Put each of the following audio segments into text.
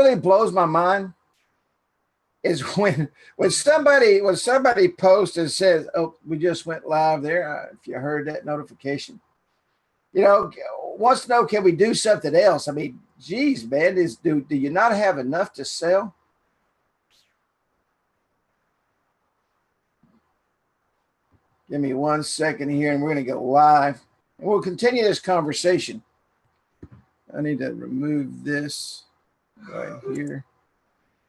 really blows my mind is when somebody posts and says, "Oh, we just went live there." If you heard that notification, wants to know, can we do something else? I mean, geez, man, do you not have enough to sell? Give me 1 second here, and we're going to go live, and we'll continue this conversation. I need to remove this right here.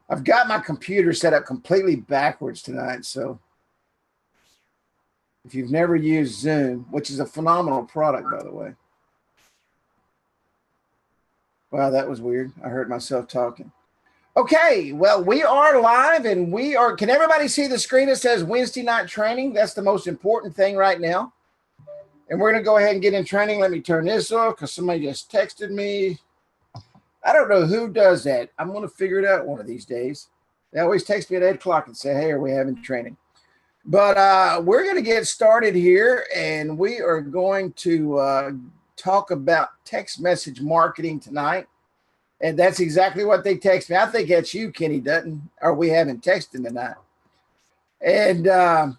I've got my computer set up completely backwards tonight, so if you've never used Zoom, which is a phenomenal product, by the way. Wow, that was weird. I heard myself talking. Okay, well, we are live, and can everybody see the screen that says Wednesday night training? That's the most important thing right now. And we're going to go ahead and get in training. Let me turn this off because somebody just texted me. I don't know who does that. I'm going to figure it out one of these days. They always text me at 8 o'clock and say, "Hey, are we having training?" But we're going to get started here, and we are going to talk about text message marketing tonight. And that's exactly what they text me. I think that's you, Kenny Dutton. Are we having texting tonight? And but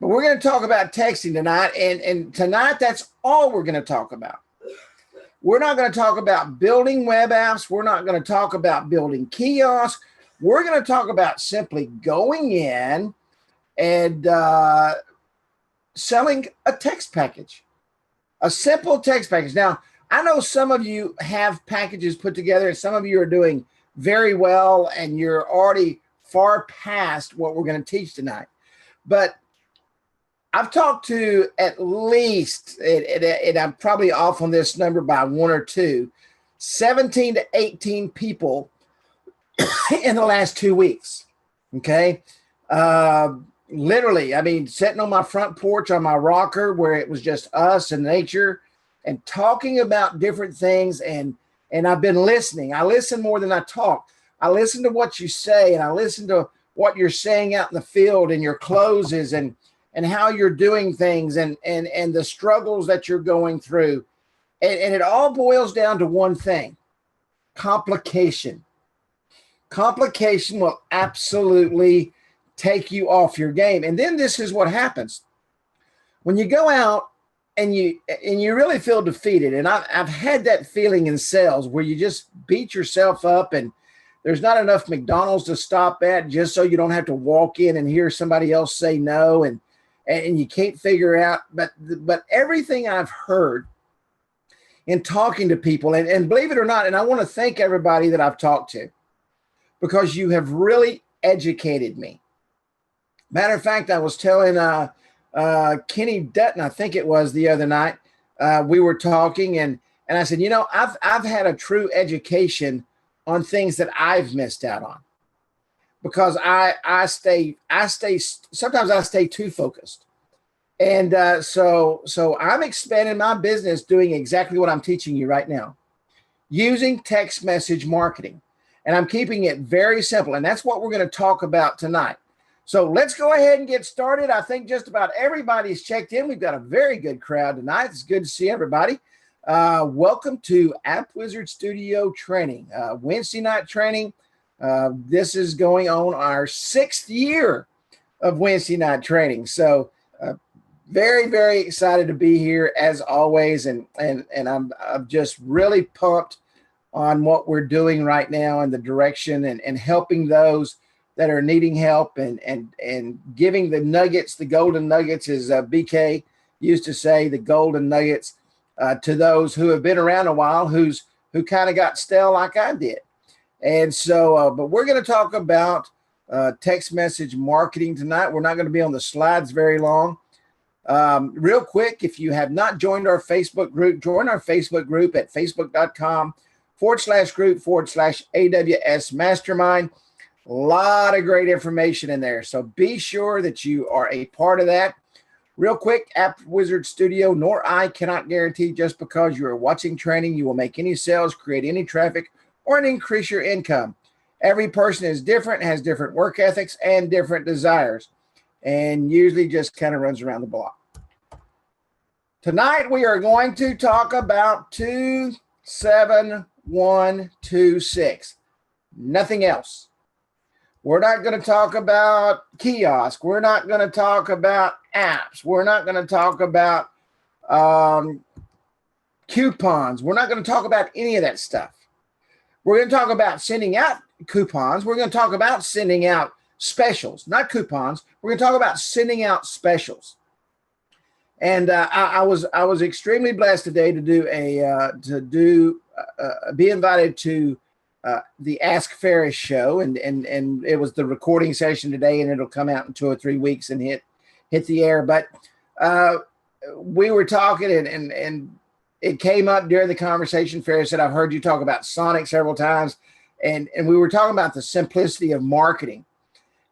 we're going to talk about texting tonight. And tonight, that's all we're going to talk about. We're not going to talk about building web apps. We're not going to talk about building kiosks. We're going to talk about simply going in and selling a text package. A simple text package. Now, I know some of you have packages put together, and some of you are doing very well, and you're already far past what we're going to teach tonight. But I've talked to at least, and I'm probably off on this number by 1 or 2, 17 to 18 people in the last 2 weeks. Okay. Literally, I mean, sitting on my front porch on my rocker where it was just us and nature and talking about different things. And I've been listening. I listen more than I talk. I listen to what you say, and I listen to what you're saying out in the field and your closes and how you're doing things and the struggles that you're going through. And it all boils down to one thing: complication. Complication will absolutely take you off your game. And then this is what happens when you go out and you really feel defeated. And I've had that feeling in sales where you just beat yourself up, and there's not enough McDonald's to stop at just so you don't have to walk in and hear somebody else say no, and you can't figure out. But everything I've heard in talking to people, and believe it or not, and I want to thank everybody that I've talked to, because you have really educated me. Matter of fact, I was telling Kenny Dutton, I think it was the other night, we were talking, and I said, I've had a true education on things that I've missed out on, because I stay sometimes I stay too focused. And so I'm expanding my business doing exactly what I'm teaching you right now, using text message marketing. And I'm keeping it very simple. And that's what we're going to talk about tonight. So let's go ahead and get started. I think just about everybody's checked in. We've got a very good crowd tonight. It's good to see everybody. Welcome to AppWizard Studio Training, Wednesday night training. This is going on our 6th year of Wednesday night training. So very, very excited to be here as always. And I'm just really pumped on what we're doing right now and the direction and helping those that are needing help and giving the nuggets, the golden nuggets, as BK used to say, the golden nuggets to those who have been around a while, who kind of got stale like I did. And so, but we're going to talk about text message marketing tonight. We're not going to be on the slides very long. Real quick, if you have not joined our Facebook group, join our Facebook group at facebook.com/group/AWS Mastermind. A lot of great information in there. So be sure that you are a part of that. Real quick, AppWizard Studio, nor I cannot guarantee just because you are watching training, you will make any sales, create any traffic, or increase your income. Every person is different, has different work ethics and different desires, and usually just kind of runs around the block. Tonight we are going to talk about 27126. Nothing else. We're not going to talk about kiosk. We're not going to talk about apps. We're not going to talk about coupons. We're not going to talk about any of that stuff. We're going to talk about sending out coupons. We're going to talk about sending out specials, not coupons. We're going to talk about sending out specials. And I was extremely blessed today to be invited to the Ask Ferris show, and it was the recording session today, and it'll come out in 2 or 3 weeks and hit the air. But we were talking, and it came up during the conversation. Ferris said, "I've heard you talk about Sonic several times," and we were talking about the simplicity of marketing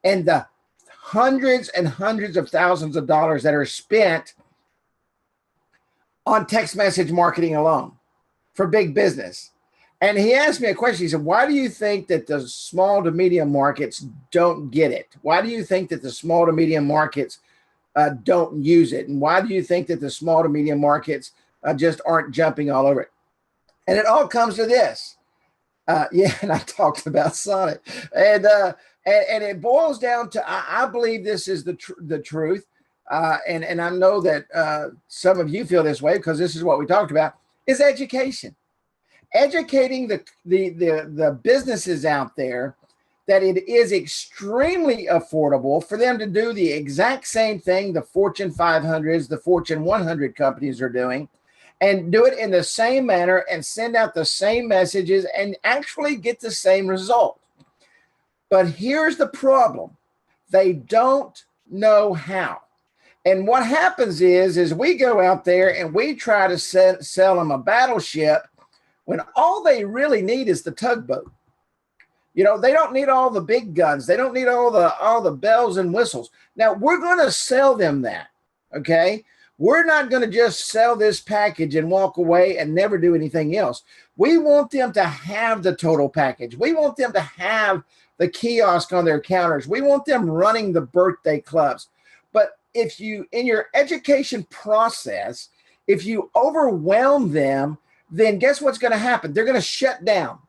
and the hundreds and hundreds of thousands of dollars that are spent on text message marketing alone for big business. And he asked me a question. He said, "Why do you think that the small to medium markets don't get it? Why do you think that the small to medium markets don't use it? And why do you think that the small to medium markets just aren't jumping all over it?" And it all comes to this. And I talked about Sonic. And it boils down to, I believe this is the truth. And I know that some of you feel this way because this is what we talked about, is education. Educating the businesses out there that it is extremely affordable for them to do the exact same thing the Fortune 500s, the Fortune 100 companies are doing, and do it in the same manner and send out the same messages and actually get the same result. But here's the problem. They don't know how. And what happens is we go out there and we try to sell them a battleship when all they really need is the tugboat. You know, they don't need all the big guns. They don't need all the bells and whistles. Now, we're going to sell them that, okay? We're not going to just sell this package and walk away and never do anything else. We want them to have the total package. We want them to have the kiosk on their counters. We want them running the birthday clubs. But if you, in your education process, if you overwhelm them, then guess what's going to happen? They're going to shut down.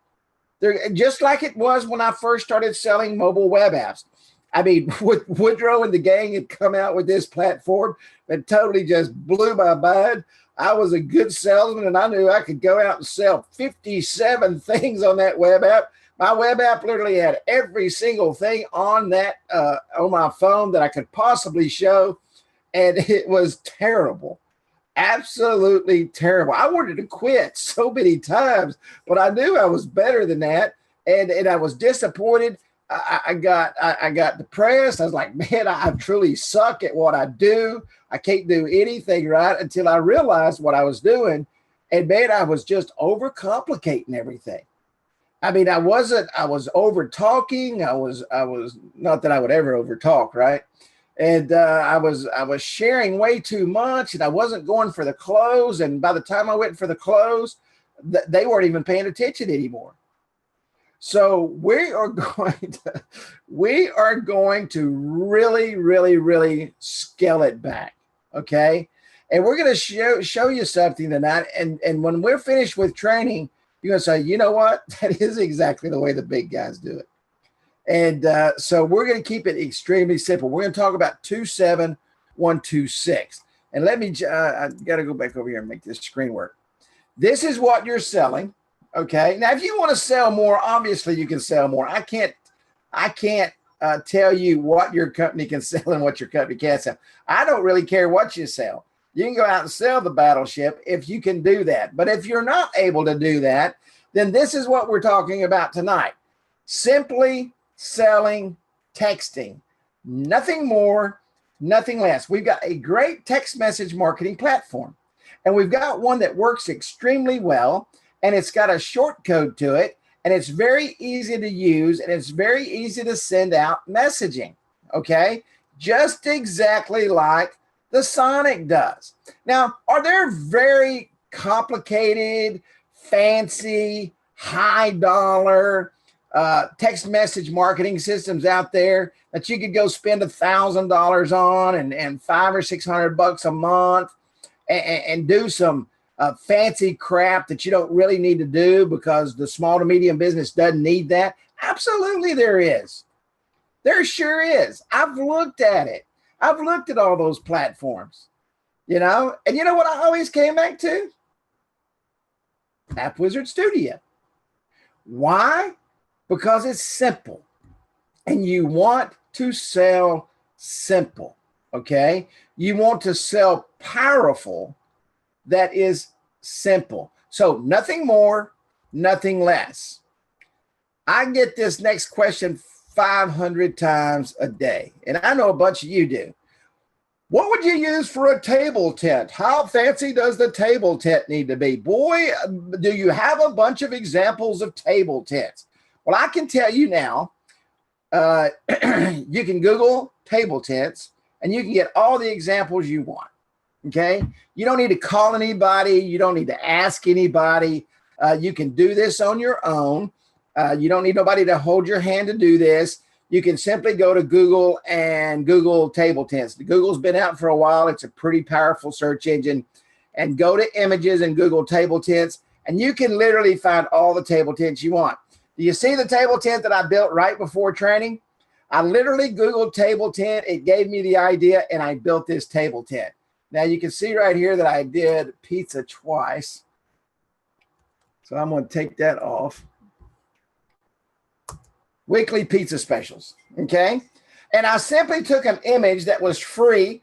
They're just like it was when I first started selling mobile web apps. I mean, Woodrow and the gang had come out with this platform that totally just blew my mind. I was a good salesman, and I knew I could go out and sell 57 things on that web app. My web app literally had every single thing on that on my phone that I could possibly show, and it was terrible. Absolutely terrible. I wanted to quit so many times, but I knew I was better than that, and I was disappointed. I got depressed. I was like, man, I truly suck at what I do. I can't do anything right, until I realized what I was doing, and man, I was just overcomplicating everything. I mean, I was over talking. I was not that I would ever over talk, right? And I was sharing way too much, and I wasn't going for the close. And by the time I went for the close, they weren't even paying attention anymore. So we are going to really, really, really scale it back, okay? And we're going to show you something tonight. And when we're finished with training, you're going to say, you know what? That is exactly the way the big guys do it. And so we're going to keep it extremely simple. We're going to talk about 27126. And let me, I got to go back over here and make this screen work. This is what you're selling. Okay. Now, if you want to sell more, obviously you can sell more. I can't tell you what your company can sell and what your company can't sell. I don't really care what you sell. You can go out and sell the battleship if you can do that. But if you're not able to do that, then this is what we're talking about tonight. Simply selling texting. Nothing more, nothing less. We've got a great text message marketing platform, and we've got one that works extremely well, and it's got a short code to it, and it's very easy to use, and it's very easy to send out messaging, okay? Just exactly like the Sonic does. Now, are there very complicated, fancy, high dollar text message marketing systems out there that you could go spend $1,000 on and $500 or $600 a month and do some fancy crap that you don't really need to do because the small to medium business doesn't need that? Absolutely there is. There sure is. I've looked at it. I've looked at all those platforms, you know, and you know what I always came back to? AppWizard Studio. Why? Because it's simple and you want to sell simple, okay? You want to sell powerful that is simple. So nothing more, nothing less. I get this next question 500 times a day, and I know a bunch of you do. What would you use for a table tent? How fancy does the table tent need to be? Boy, do you have a bunch of examples of table tents. Well, I can tell you now, you can Google table tents and you can get all the examples you want, okay? You don't need to call anybody. You don't need to ask anybody. You can do this on your own. You don't need nobody to hold your hand to do this. You can simply go to Google and Google table tents. Google's been out for a while. It's a pretty powerful search engine. And go to images and Google table tents, and you can literally find all the table tents you want. Do you see the table tent that I built right before training? I literally Googled table tent. It gave me the idea, and I built this table tent. Now you can see right here that I did pizza twice. So I'm going to take that off. Weekly pizza specials, okay? And I simply took an image that was free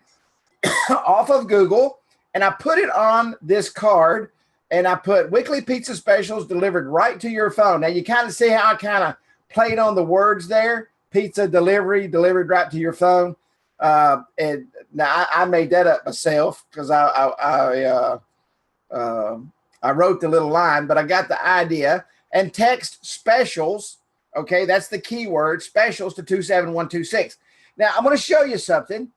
off of Google, and I put it on this card, and I put weekly pizza specials delivered right to your phone. Now, you kind of see how I kind of played on the words there. Pizza delivery, delivered right to your phone. And now I made that up myself because I wrote the little line, but I got the idea. And text specials. Okay, that's the keyword, specials to 27126. Now, I'm going to show you something.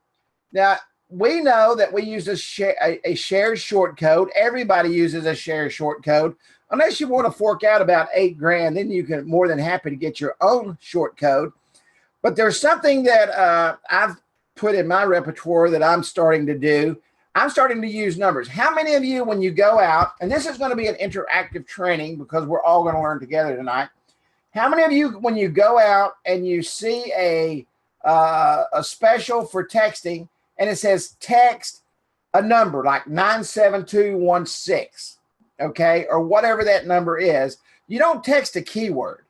Now, we know that we use a share short code. Everybody uses a share short code. Unless you want to fork out about $8,000, then you can more than happy to get your own short code. But there's something that I've put in my repertoire that I'm starting to do. I'm starting to use numbers. How many of you, when you go out, and this is going to be an interactive training because we're all going to learn together tonight. How many of you, when you go out and you see a special for texting and it says text a number like 97216, okay, or whatever that number is, you don't text a keyword.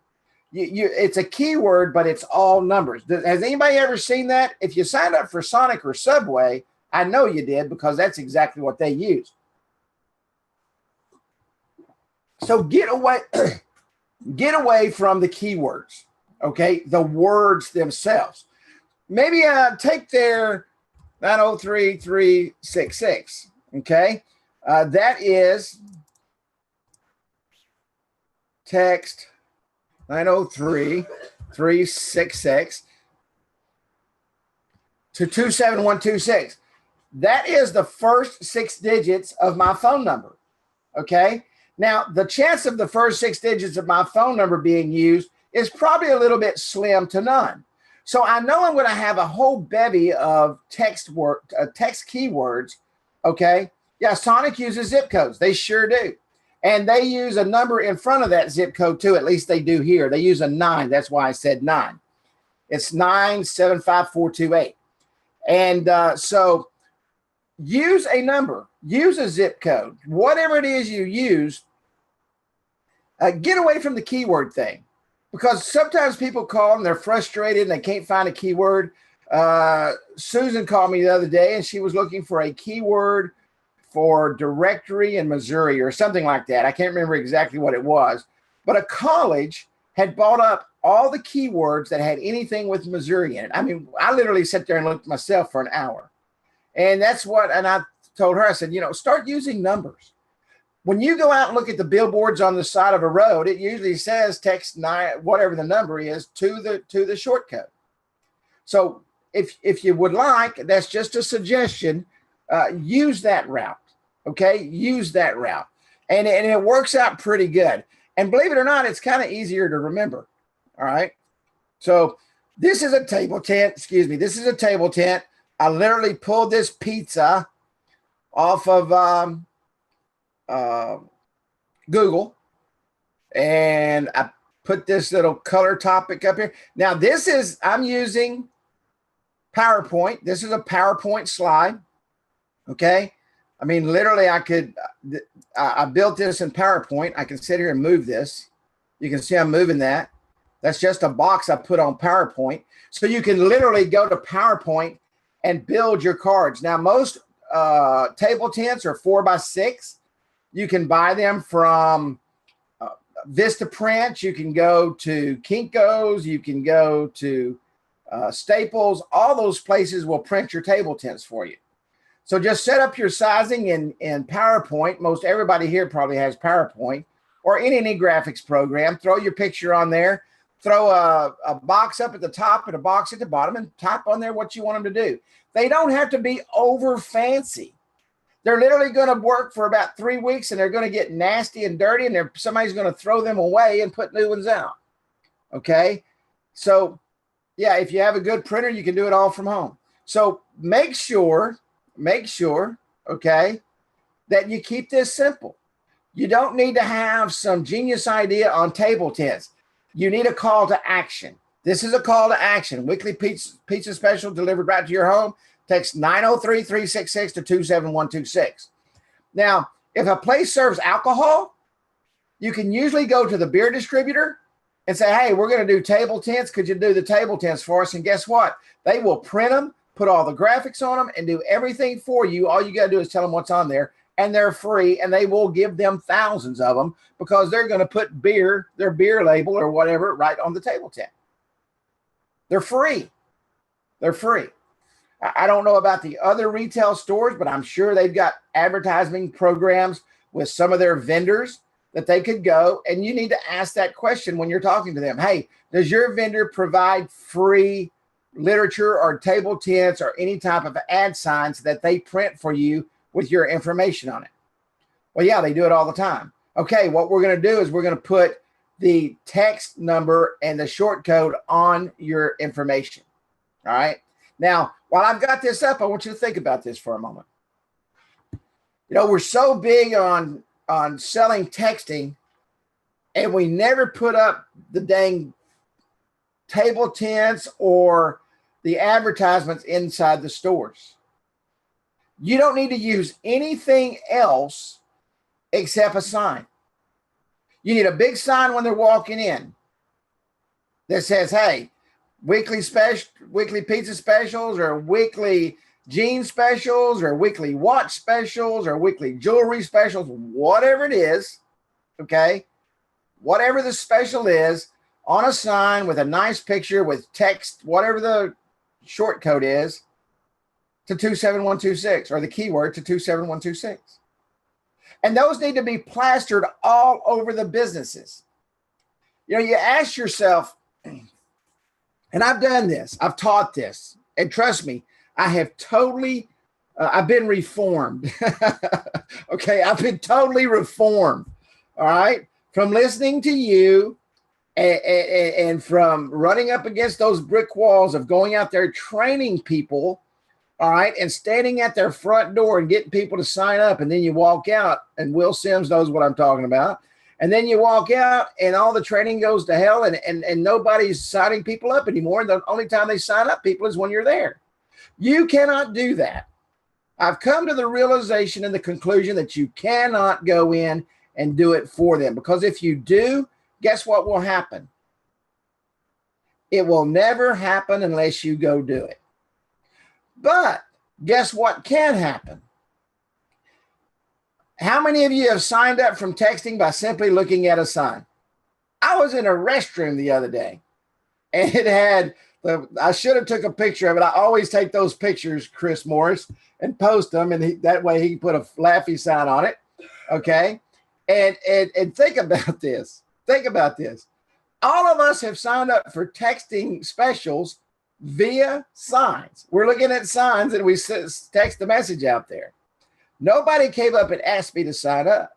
It's a keyword, but it's all numbers. Has anybody ever seen that? If you signed up for Sonic or Subway, I know you did because that's exactly what they use. So get away. Get away from the keywords, okay? The words themselves. Maybe take their 903366, okay? That is text 903366 to 27126. That is the first 6 digits of my phone number, okay? Now, the chance of the first 6 digits of my phone number being used is probably a little bit slim to none. So I know I'm going to have a whole bevy of text keywords, okay? Yeah, Sonic uses zip codes. They sure do. And they use a number in front of that zip code too. At least they do here. They use a 9. That's why I said 9. It's 975428. And so use a number, use a zip code, whatever it is you use. Get away from the keyword thing, because sometimes people call and they're frustrated and they can't find a keyword. Susan called me the other day and she was looking for a keyword for directory in Missouri or something like that. I can't remember exactly what it was, but a college had bought up all the keywords that had anything with Missouri in it. I mean, I literally sat there and looked myself for an hour. And that's what, and I told her, I said, you know, start using numbers. When you go out and look at the billboards on the side of a road, it usually says text 9, whatever the number is, to the short code. So if you would like, that's just a suggestion, use that route, okay? Use that route. And it works out pretty good. And believe it or not, it's kind of easier to remember, all right? So this is a table tent, this is a table tent. I literally pulled this pizza off of Google, and I put this little color topic up here. Now I'm using PowerPoint. This is a PowerPoint slide. Okay. I mean, literally I built this in PowerPoint. I can sit here and move this. You can see I'm moving that. That's just a box I put on PowerPoint. So you can literally go to PowerPoint and build your cards. Now, most table tents are 4x6. You can buy them from Vistaprint. You can go to Kinko's. You can go to Staples. All those places will print your table tents for you. So just set up your sizing in PowerPoint. Most everybody here probably has PowerPoint or any graphics program. Throw your picture on there. Throw a box up at the top and a box at the bottom and type on there what you want them to do. They don't have to be over fancy. They're literally going to work for about 3 weeks, and they're going to get nasty and dirty, and somebody's going to throw them away and put new ones out. Okay? So, yeah, if you have a good printer, you can do it all from home. So make sure, okay, that you keep this simple. You don't need to have some genius idea on table tents. You need a call to action. This is a call to action. Weekly pizza special delivered right to your home. Text 903-366 to 27126. Now, if a place serves alcohol, you can usually go to the beer distributor and say, hey, we're going to do table tents. Could you do the table tents for us? And guess what? They will print them, put all the graphics on them, and do everything for you. All you got to do is tell them what's on there, and they're free, and they will give them thousands of them because they're going to put their beer label or whatever right on the table tent. They're free. They're free. I don't know about the other retail stores, but I'm sure they've got advertising programs with some of their vendors that they could go, and you need to ask that question when you're talking to them. Hey, does your vendor provide free literature or table tents or any type of ad signs that they print for you with your information on it? Well, yeah, they do it all the time. Okay, what we're going to do is we're going to put the text number and the short code on your information. All right. Now, while I've got this up, I want you to think about this for a moment. You know, we're so big on selling texting, and we never put up the dang table tents or the advertisements inside the stores. You don't need to use anything else except a sign. You need a big sign when they're walking in that says, hey, weekly pizza specials, or weekly jean specials, or weekly watch specials, or weekly jewelry specials, whatever it is, okay? Whatever the special is, on a sign with a nice picture with text, whatever the short code is, to 27126, or the keyword to 27126. And those need to be plastered all over the businesses. You know, you ask yourself, and I've done this, I've taught this, and trust me, I have totally, I've been reformed. Okay, I've been totally reformed. All right, from listening to you and from running up against those brick walls of going out there training people. All right, and standing at their front door and getting people to sign up, and then you walk out, and Will Sims knows what I'm talking about. And then you walk out, and all the training goes to hell, and nobody's signing people up anymore. The only time they sign up people is when you're there. You cannot do that. I've come to the realization and the conclusion that you cannot go in and do it for them, because if you do, guess what will happen? It will never happen unless you go do it. But guess what can happen? How many of you have signed up from texting by simply looking at a sign? I was in a restroom the other day, and it had I should have took a picture of it. I always take those pictures, Chris Morris, and post them, and that way he can put a laughy sign on it. Okay, and think about this. Think about this. All of us have signed up for texting specials via signs. We're looking at signs and we text the message out there. Nobody came up and asked me to sign up.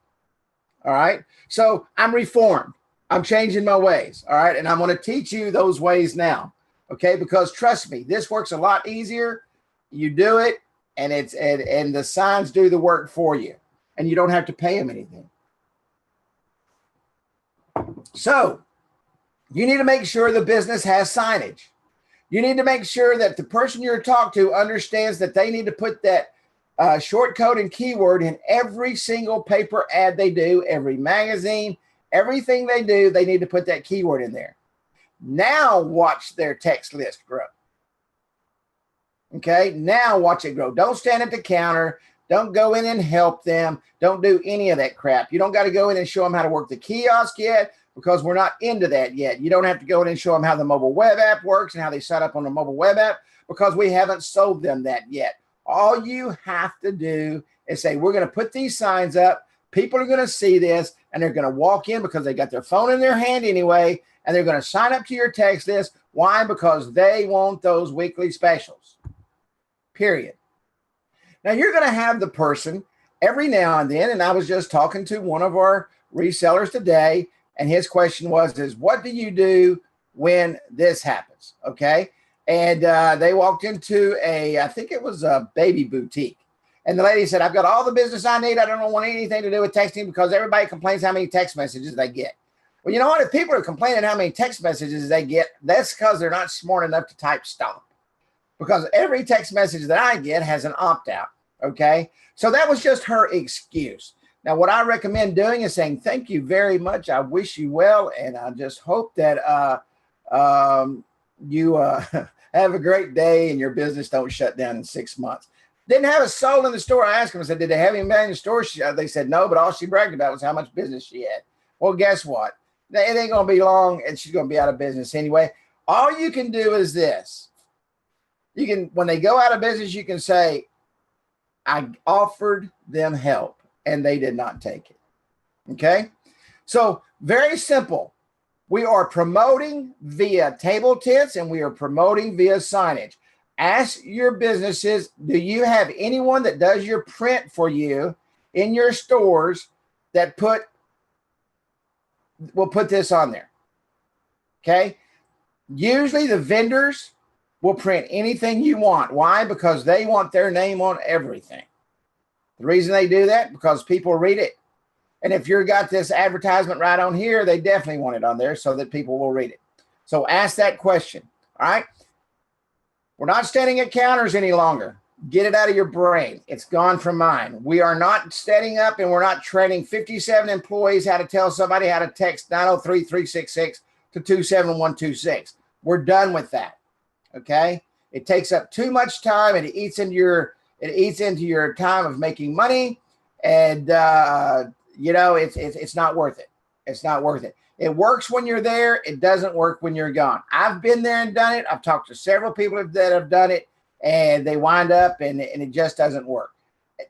All right. So I'm reformed. I'm changing my ways. All right. And I'm going to teach you those ways now. Okay. Because trust me, this works a lot easier. You do it. and and the signs do the work for you, and you don't have to pay them anything. So you need to make sure the business has signage. You need to make sure that the person you're talking to understands that they need to put that short code and keyword in every single paper ad they do, every magazine, everything they do, they need to put that keyword in there. Now watch their text list grow. Okay, now watch it grow. Don't stand at the counter. Don't go in and help them. Don't do any of that crap. You don't got to go in and show them how to work the kiosk yet, because we're not into that yet. You don't have to go in and show them how the mobile web app works and how they set up on the mobile web app, because we haven't sold them that yet. All you have to do is say, we're going to put these signs up. People are going to see this, and they're going to walk in because they got their phone in their hand anyway, and they're going to sign up to your text list. Why? Because they want those weekly specials. Period. Now, you're going to have the person every now and then, and I was just talking to one of our resellers today, and his question was, what do you do when this happens? Okay. And they walked into I think it was a baby boutique. And the lady said, I've got all the business I need. I don't want anything to do with texting because everybody complains how many text messages they get. Well, you know what? If people are complaining how many text messages they get, that's because they're not smart enough to type stop. Because every text message that I get has an opt-out. Okay. So that was just her excuse. Now, what I recommend doing is saying, thank you very much. I wish you well. And I just hope that you have a great day and your business don't shut down in 6 months. Didn't have a soul in the store. I asked them, I said, did they have any in the store? They said no, but all she bragged about was how much business she had. Well, guess what? It ain't going to be long, and she's going to be out of business anyway. All you can do is this. You can, when they go out of business, you can say, I offered them help, and they did not take it. Okay? So very simple. We are promoting via table tents, and we are promoting via signage. Ask your businesses, do you have anyone that does your print for you in your stores that will put this on there? Okay. Usually the vendors will print anything you want. Why? Because they want their name on everything. The reason they do that, because people read it. And if you've got this advertisement right on here, they definitely want it on there so that people will read it. So ask that question. All right. We're not standing at counters any longer. Get it out of your brain. It's gone from mine. We are not setting up and we're not training 57 employees how to tell somebody how to text 903-366 to 27126. We're done with that. Okay. It takes up too much time, and it eats into your time of making money. And, it's not worth it. It's not worth it. It works when you're there. It doesn't work when you're gone. I've been there and done it. I've talked to several people that have done it, and they wind up and it just doesn't work.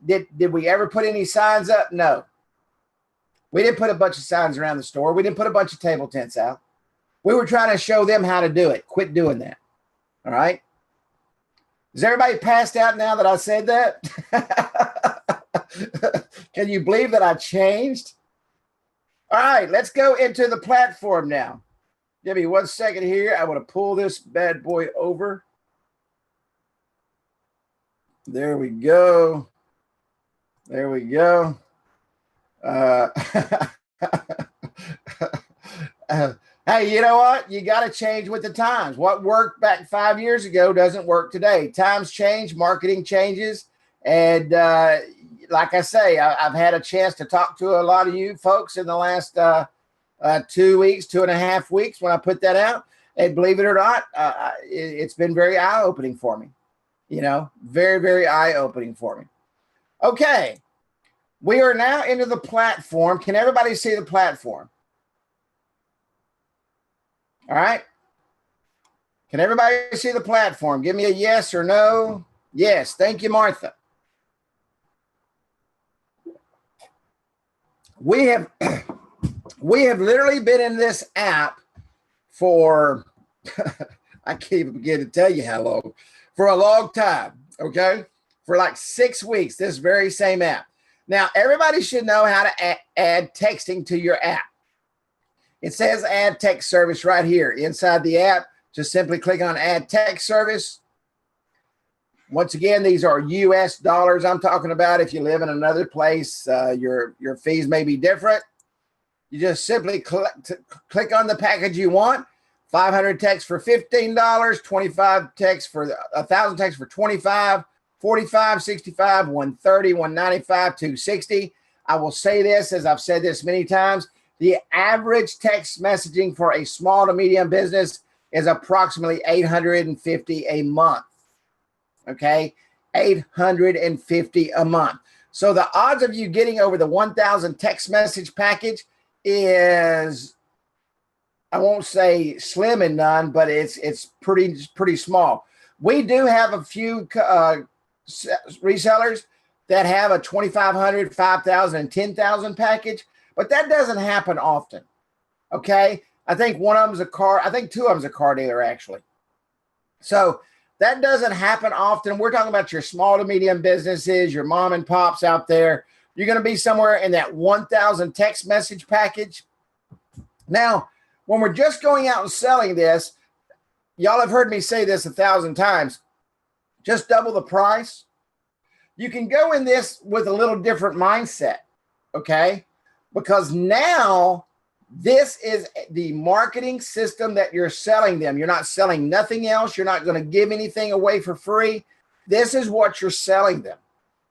Did we ever put any signs up? No. We didn't put a bunch of signs around the store. We didn't put a bunch of table tents out. We were trying to show them how to do it. Quit doing that. All right. Is everybody passed out now that I said that? Can you believe that I changed? All right, let's go into the platform now. Give me 1 second here. I want to pull this bad boy over. There we go. There we go. Hey, you know what? You got to change with the times. What worked back 5 years ago doesn't work today. Times change, marketing changes, and like I say, I've had a chance to talk to a lot of you folks in the last 2 weeks, 2.5 weeks when I put that out. And believe it or not, it's been very eye-opening for me. Very, very eye-opening for me. Okay. We are now into the platform. Can everybody see the platform? All right. Can everybody see the platform? Give me a yes or no. Yes. Thank you, Martha. We have literally been in this app for, I can't even begin to tell you how long, for a long time, okay? For like 6 weeks, this very same app. Now, everybody should know how to add texting to your app. It says add text service right here inside the app. Just simply click on add text service. Once again, these are US dollars I'm talking about. If you live in another place, your fees may be different. You just simply click on the package you want. 500 texts for $15, 25 texts for 1,000 texts for 25, 45, 65, 130, 195, 260. I will say this, as I've said this many times, the average text messaging for a small to medium business is approximately $850 a month. Okay, $850 a month. So the odds of you getting over the 1,000 text message package is, I won't say slim and none, but it's pretty small. We do have a few resellers that have a 2,500, 5,000, and 10,000 package, but that doesn't happen often. Okay, I think one of them's a car. I think two of them's a car dealer actually. So that doesn't happen often. We're talking about your small to medium businesses, your mom and pops out there. You're going to be somewhere in that 1,000 text message package. Now, when we're just going out and selling this, y'all have heard me say this 1,000 times, just double the price. You can go in this with a little different mindset, okay? Because now this is the marketing system that you're selling them. You're not selling nothing else. You're not going to give anything away for free. This is what you're selling them.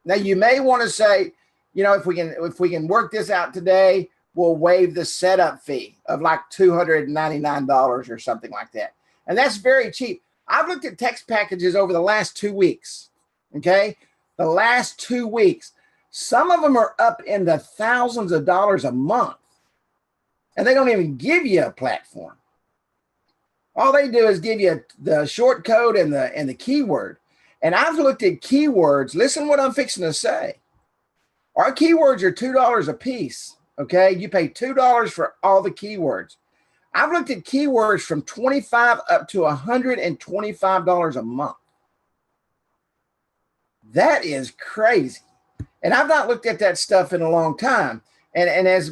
Now, you may want to say, you know, if we can work this out today, we'll waive the setup fee of like $299 or something like that. And that's very cheap. I've looked at text packages over the last 2 weeks, okay? The last 2 weeks. Some of them are up in the thousands of dollars a month. And they don't even give you a platform. All they do is give you the short code and the keyword. And I've looked at keywords. Listen to what I'm fixing to say. Our keywords are $2 a piece. Okay, you pay $2 for all the keywords. I've looked at keywords from $25 up to $125 a month. That is crazy. And I've not looked at that stuff in a long time. And as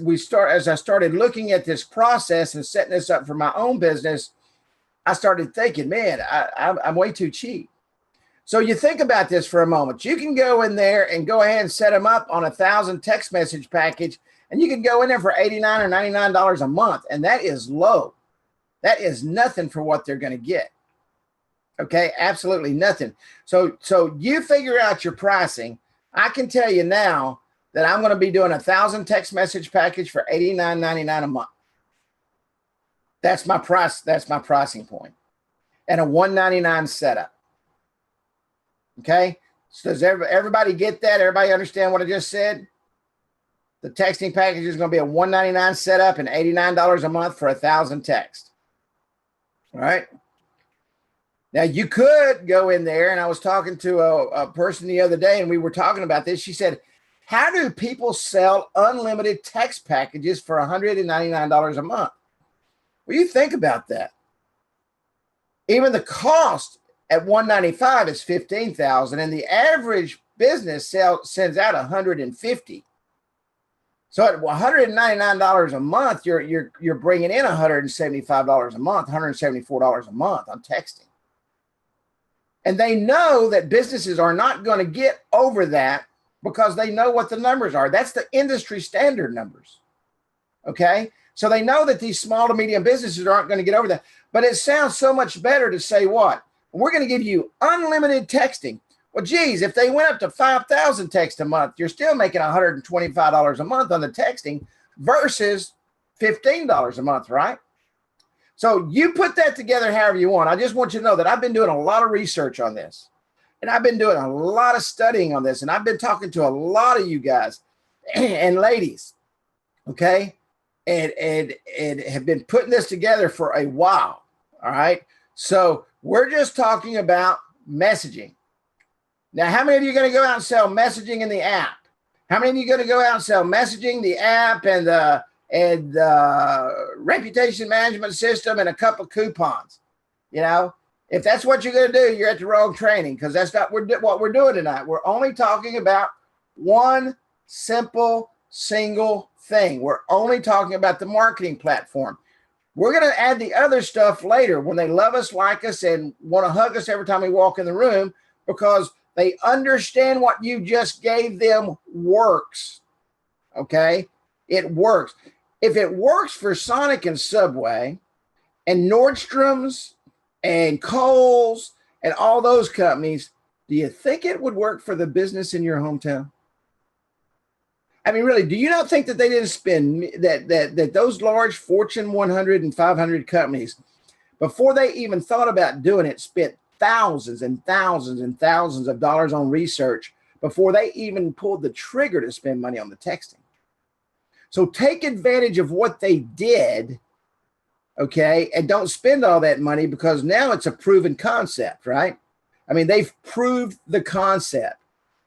I started looking at this process and setting this up for my own business, I started thinking, man, I'm way too cheap. So you think about this for a moment. You can go in there and go ahead and set them up on 1,000 text message package, and you can go in there for $89 or $99 a month, and that is low. That is nothing for what they're going to get. Okay, absolutely nothing. So you figure out your pricing. I can tell you now that I'm going to be doing 1,000 text message package for $89.99 a month. That's my price. That's my pricing point, and a $199 setup. Okay, so does everybody get that? Everybody understand what I just said? The texting package is going to be a $199 setup and $89 a month for 1,000 texts. All right. Now you could go in there, and I was talking to a person the other day, and we were talking about this. She said, how do people sell unlimited text packages for $199 a month? Well, you think about that. Even the cost at $195 is $15,000, and the average business sends out $150. So at $199 a month, you're bringing in $175 a month, $174 a month on texting. And they know that businesses are not going to get over that because they know what the numbers are. That's the industry standard numbers. Okay? So they know that these small to medium businesses aren't going to get over that. But it sounds so much better to say what? We're going to give you unlimited texting. Well, geez, if they went up to 5,000 texts a month, you're still making $125 a month on the texting versus $15 a month, right? So you put that together however you want. I just want you to know that I've been doing a lot of research on this, and I've been doing a lot of studying on this, and I've been talking to a lot of you guys and ladies, okay, and have been putting this together for a while, all right? So we're just talking about messaging. Now, how many of you are going to go out and sell messaging in the app? How many of you are going to go out and sell messaging, the app, and the reputation management system and a couple of coupons? You know, if that's what you're going to do, you're at the wrong training, because that's not what we're doing tonight. We're only talking about one simple, single thing. We're only talking about the marketing platform. We're going to add the other stuff later when they love us, like us, and want to hug us every time we walk in the room. because they understand what you just gave them works. Okay? It works. If it works for Sonic and Subway and Nordstrom's and Kohl's and all those companies, do you think it would work for the business in your hometown? I mean, really, do you not think that they didn't spend that those large Fortune 100 and 500 companies, before they even thought about doing it, spent thousands and thousands and thousands of dollars on research before they even pulled the trigger to spend money on the texting? So take advantage of what they did, okay, and don't spend all that money, because now it's a proven concept, right? I mean, they've proved the concept.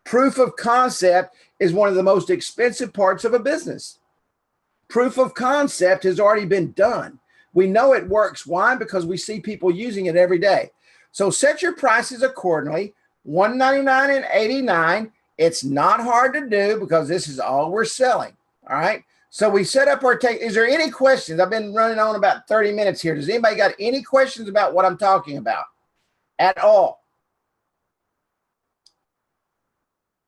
Proof of concept is one of the most expensive parts of a business. Proof of concept has already been done. We know it works. Why? Because we see people using it every day. So set your prices accordingly. $199 and $89. It's not hard to do because this is all we're selling. All right. So we set up our take. Is there any questions? I've been running on about 30 minutes here. Does anybody got any questions about what I'm talking about at all?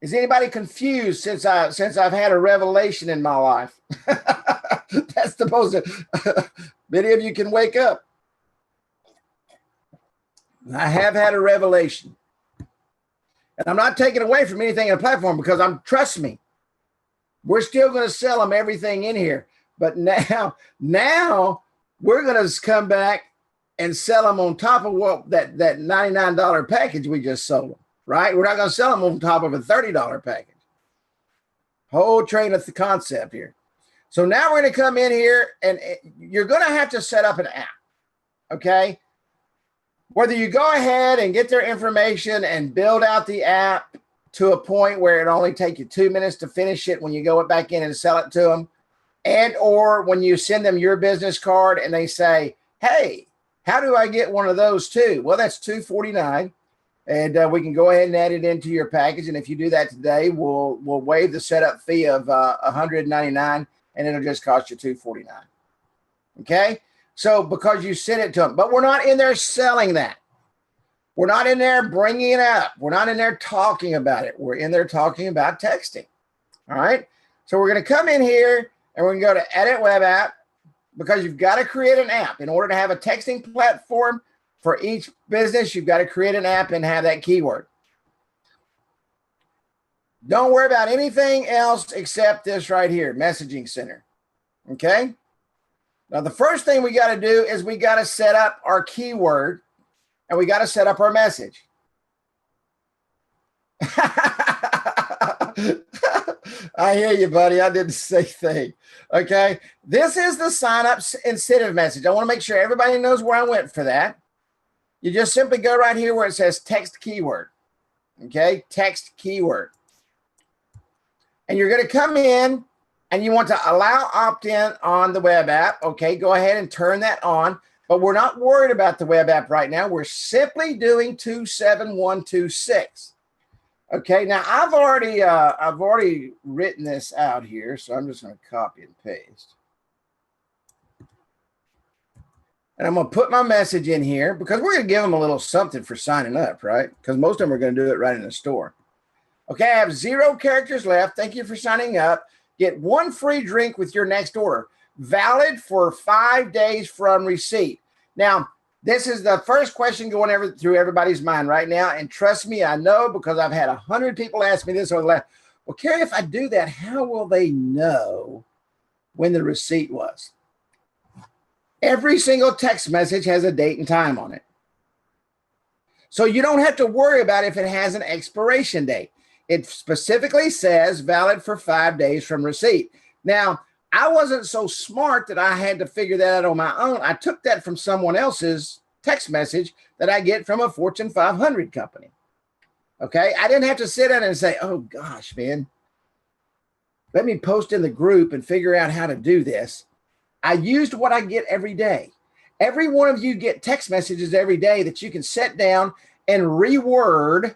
Is anybody confused since I've had a revelation in my life? That's supposed to, many of you can wake up. I have had a revelation. And I'm not taking away from anything in the platform, because trust me, we're still going to sell them everything in here. But now we're going to come back and sell them on top of what that $99 package we just sold them. Right? We're not going to sell them on top of a $30 package. Whole train of the concept here. So now we're going to come in here, and you're going to have to set up an app. Okay? Whether you go ahead and get their information and build out the app to a point where it only take you 2 minutes to finish it when you go back in and sell it to them, and or when you send them your business card and they say, hey, how do I get one of those too? Well, that's $249. And we can go ahead and add it into your package. And if you do that today, we'll waive the setup fee of $199, and it'll just cost you $249. Okay? So because you sent it to them, but we're not in there selling that. We're not in there bringing it up. We're not in there talking about it. We're in there talking about texting. All right? So we're going to come in here, and we're going to go to Edit Web App, because you've got to create an app. In order to have a texting platform for each business, you've got to create an app and have that keyword. Don't worry about anything else except this right here, Messaging Center. Okay? Now, the first thing we got to do is we got to set up our keyword, and we got to set up our message. I hear you, buddy. I did the same thing. Okay? This is the sign-up incentive message. I want to make sure everybody knows where I went for that. You just simply go right here where it says text keyword. Okay, text keyword. And you're going to come in and you want to allow opt-in on the web app. Okay, go ahead and turn that on. But we're not worried about the web app right now. We're simply doing 27126. Okay, now I've already written this out here, so I'm just going to copy and paste. And I'm going to put my message in here, because we're going to give them a little something for signing up, right? Because most of them are going to do it right in the store. Okay, I have 0 characters left. Thank you for signing up. Get 1 free drink with your next order. Valid for 5 days from receipt. Now, this is the first question going through everybody's mind right now. And trust me, I know, because I've had 100 people ask me this over the last. Well, Kerry, if I do that, how will they know when the receipt was? Every single text message has a date and time on it. So you don't have to worry about if it has an expiration date. It specifically says valid for 5 days from receipt. Now, I wasn't so smart that I had to figure that out on my own. I took that from someone else's text message that I get from a Fortune 500 company. Okay, I didn't have to sit down and say, oh gosh, man, let me post in the group and figure out how to do this. I used what I get every day. Every one of you get text messages every day that you can sit down and reword.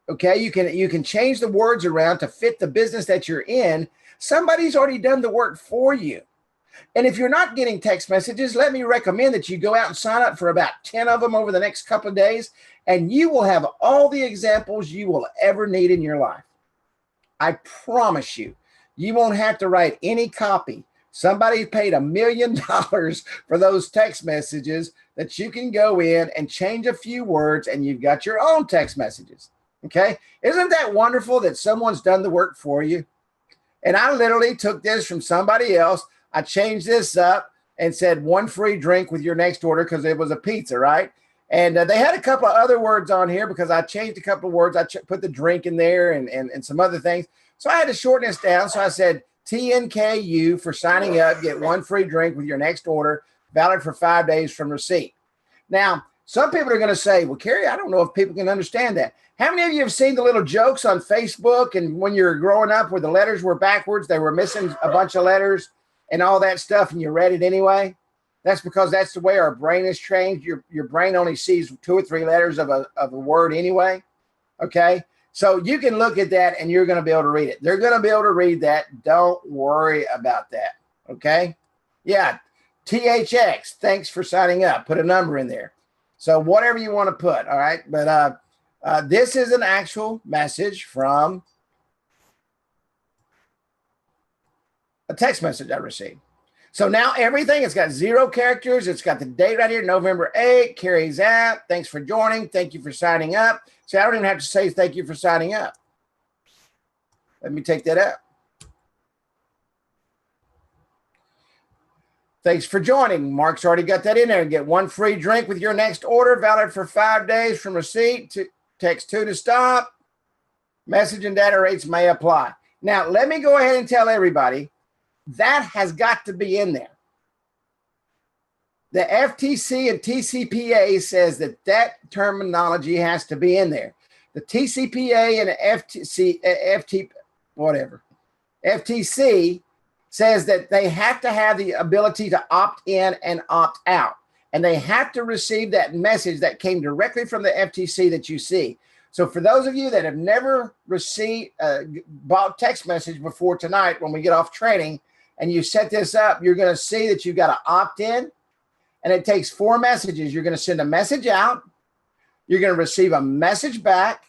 Okay, you can change the words around to fit the business that you're in. Somebody's already done the work for you. And if you're not getting text messages, let me recommend that you go out and sign up for about 10 of them over the next couple of days, and you will have all the examples you will ever need in your life. I promise you, you won't have to write any copy. Somebody paid $1 million for those text messages that you can go in and change a few words, and you've got your own text messages. Okay. Isn't that wonderful that someone's done the work for you? And I literally took this from somebody else. I changed this up and said 1 free drink with your next order, because it was a pizza, right? And they had a couple of other words on here because I changed a couple of words. I put the drink in there and some other things. So I had to shorten this down. So I said TNKU for signing up, get 1 free drink with your next order, valid for 5 days from receipt. Now, some people are going to say, well, Kerry, I don't know if people can understand that. How many of you have seen the little jokes on Facebook, and when you're growing up where the letters were backwards, they were missing a bunch of letters and all that stuff, and you read it anyway? That's because that's the way our brain is trained. Your brain only sees 2 or 3 letters of a word anyway, okay? So you can look at that, and you're going to be able to read it. They're going to be able to read that. Don't worry about that, okay? Yeah, THX, thanks for signing up. Put a number in there. So whatever you want to put, all right? But this is an actual message from a text message I received. So now everything, it's got 0 characters. It's got the date right here, November 8th, Kerry's app. Thanks for joining. Thank you for signing up. See, I don't even have to say thank you for signing up. Let me take that out. Thanks for joining. Mark's already got that in there. Get 1 free drink with your next order, valid for 5 days from receipt. Text 2 to stop. Message and data rates may apply. Now, let me go ahead and tell everybody that has got to be in there. The FTC and TCPA says that terminology has to be in there. The TCPA and the FTC says that they have to have the ability to opt in and opt out. And they have to receive that message that came directly from the FTC that you see. So for those of you that have never received bought text message before tonight, when we get off training and you set this up, you're going to see that you've got to opt in, and it takes 4 messages. You're going to send a message out. You're going to receive a message back.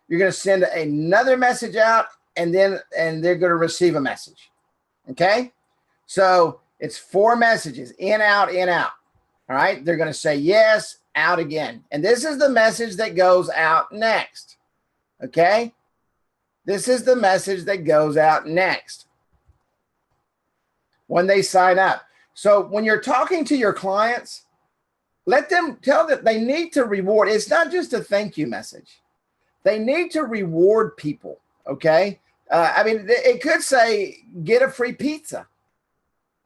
You're going to send another message out, and they're going to receive a message. Okay. So it's 4 messages, in, out, in, out. All right. They're going to say yes, out again. And this is the message that goes out next. Okay. This is the message that goes out next when they sign up. So when you're talking to your clients, let them tell that they need to reward. It's not just a thank you message. They need to reward people. Okay. I mean, it could say, get a free pizza,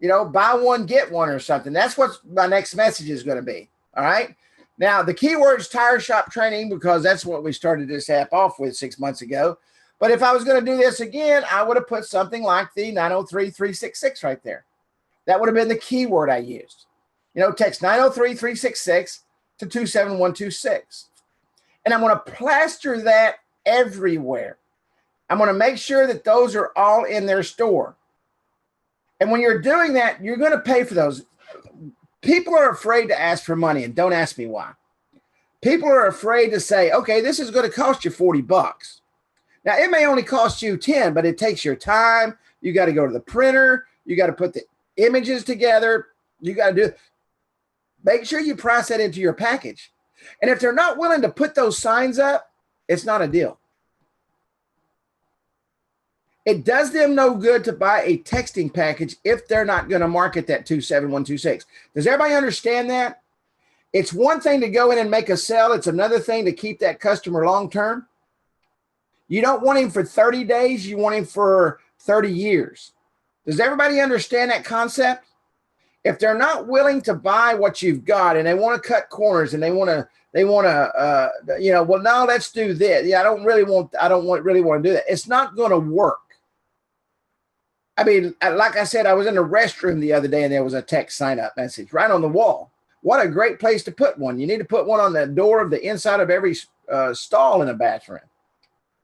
buy one, get one or something. That's what my next message is going to be. All right. Now, the keyword's tire shop training, because that's what we started this app off with 6 months ago. But if I was going to do this again, I would have put something like the 903-366 right there. That would have been the keyword I used. Text 903-366 to 27126. And I'm going to plaster that everywhere. I'm going to make sure that those are all in their store. And when you're doing that, you're going to pay for those. People are afraid to ask for money, and don't ask me why. People are afraid to say, okay, this is going to cost you $40. Now, it may only cost you 10, but it takes your time. You got to go to the printer. You got to put the images together. You got to do it. Make sure you price that into your package. And if they're not willing to put those signs up, it's not a deal. It does them no good to buy a texting package if they're not going to market that 27126. Does everybody understand that? It's one thing to go in and make a sale. It's another thing to keep that customer long-term. You don't want him for 30 days. You want him for 30 years. Does everybody understand that concept? If they're not willing to buy what you've got and they want to cut corners and they want to, well, no, let's do this. Yeah, I don't really want to do that. It's not going to work. I mean, like I said, I was in the restroom the other day and there was a text sign up message right on the wall. What a great place to put one. You need to put one on the door of the inside of every stall in a bathroom.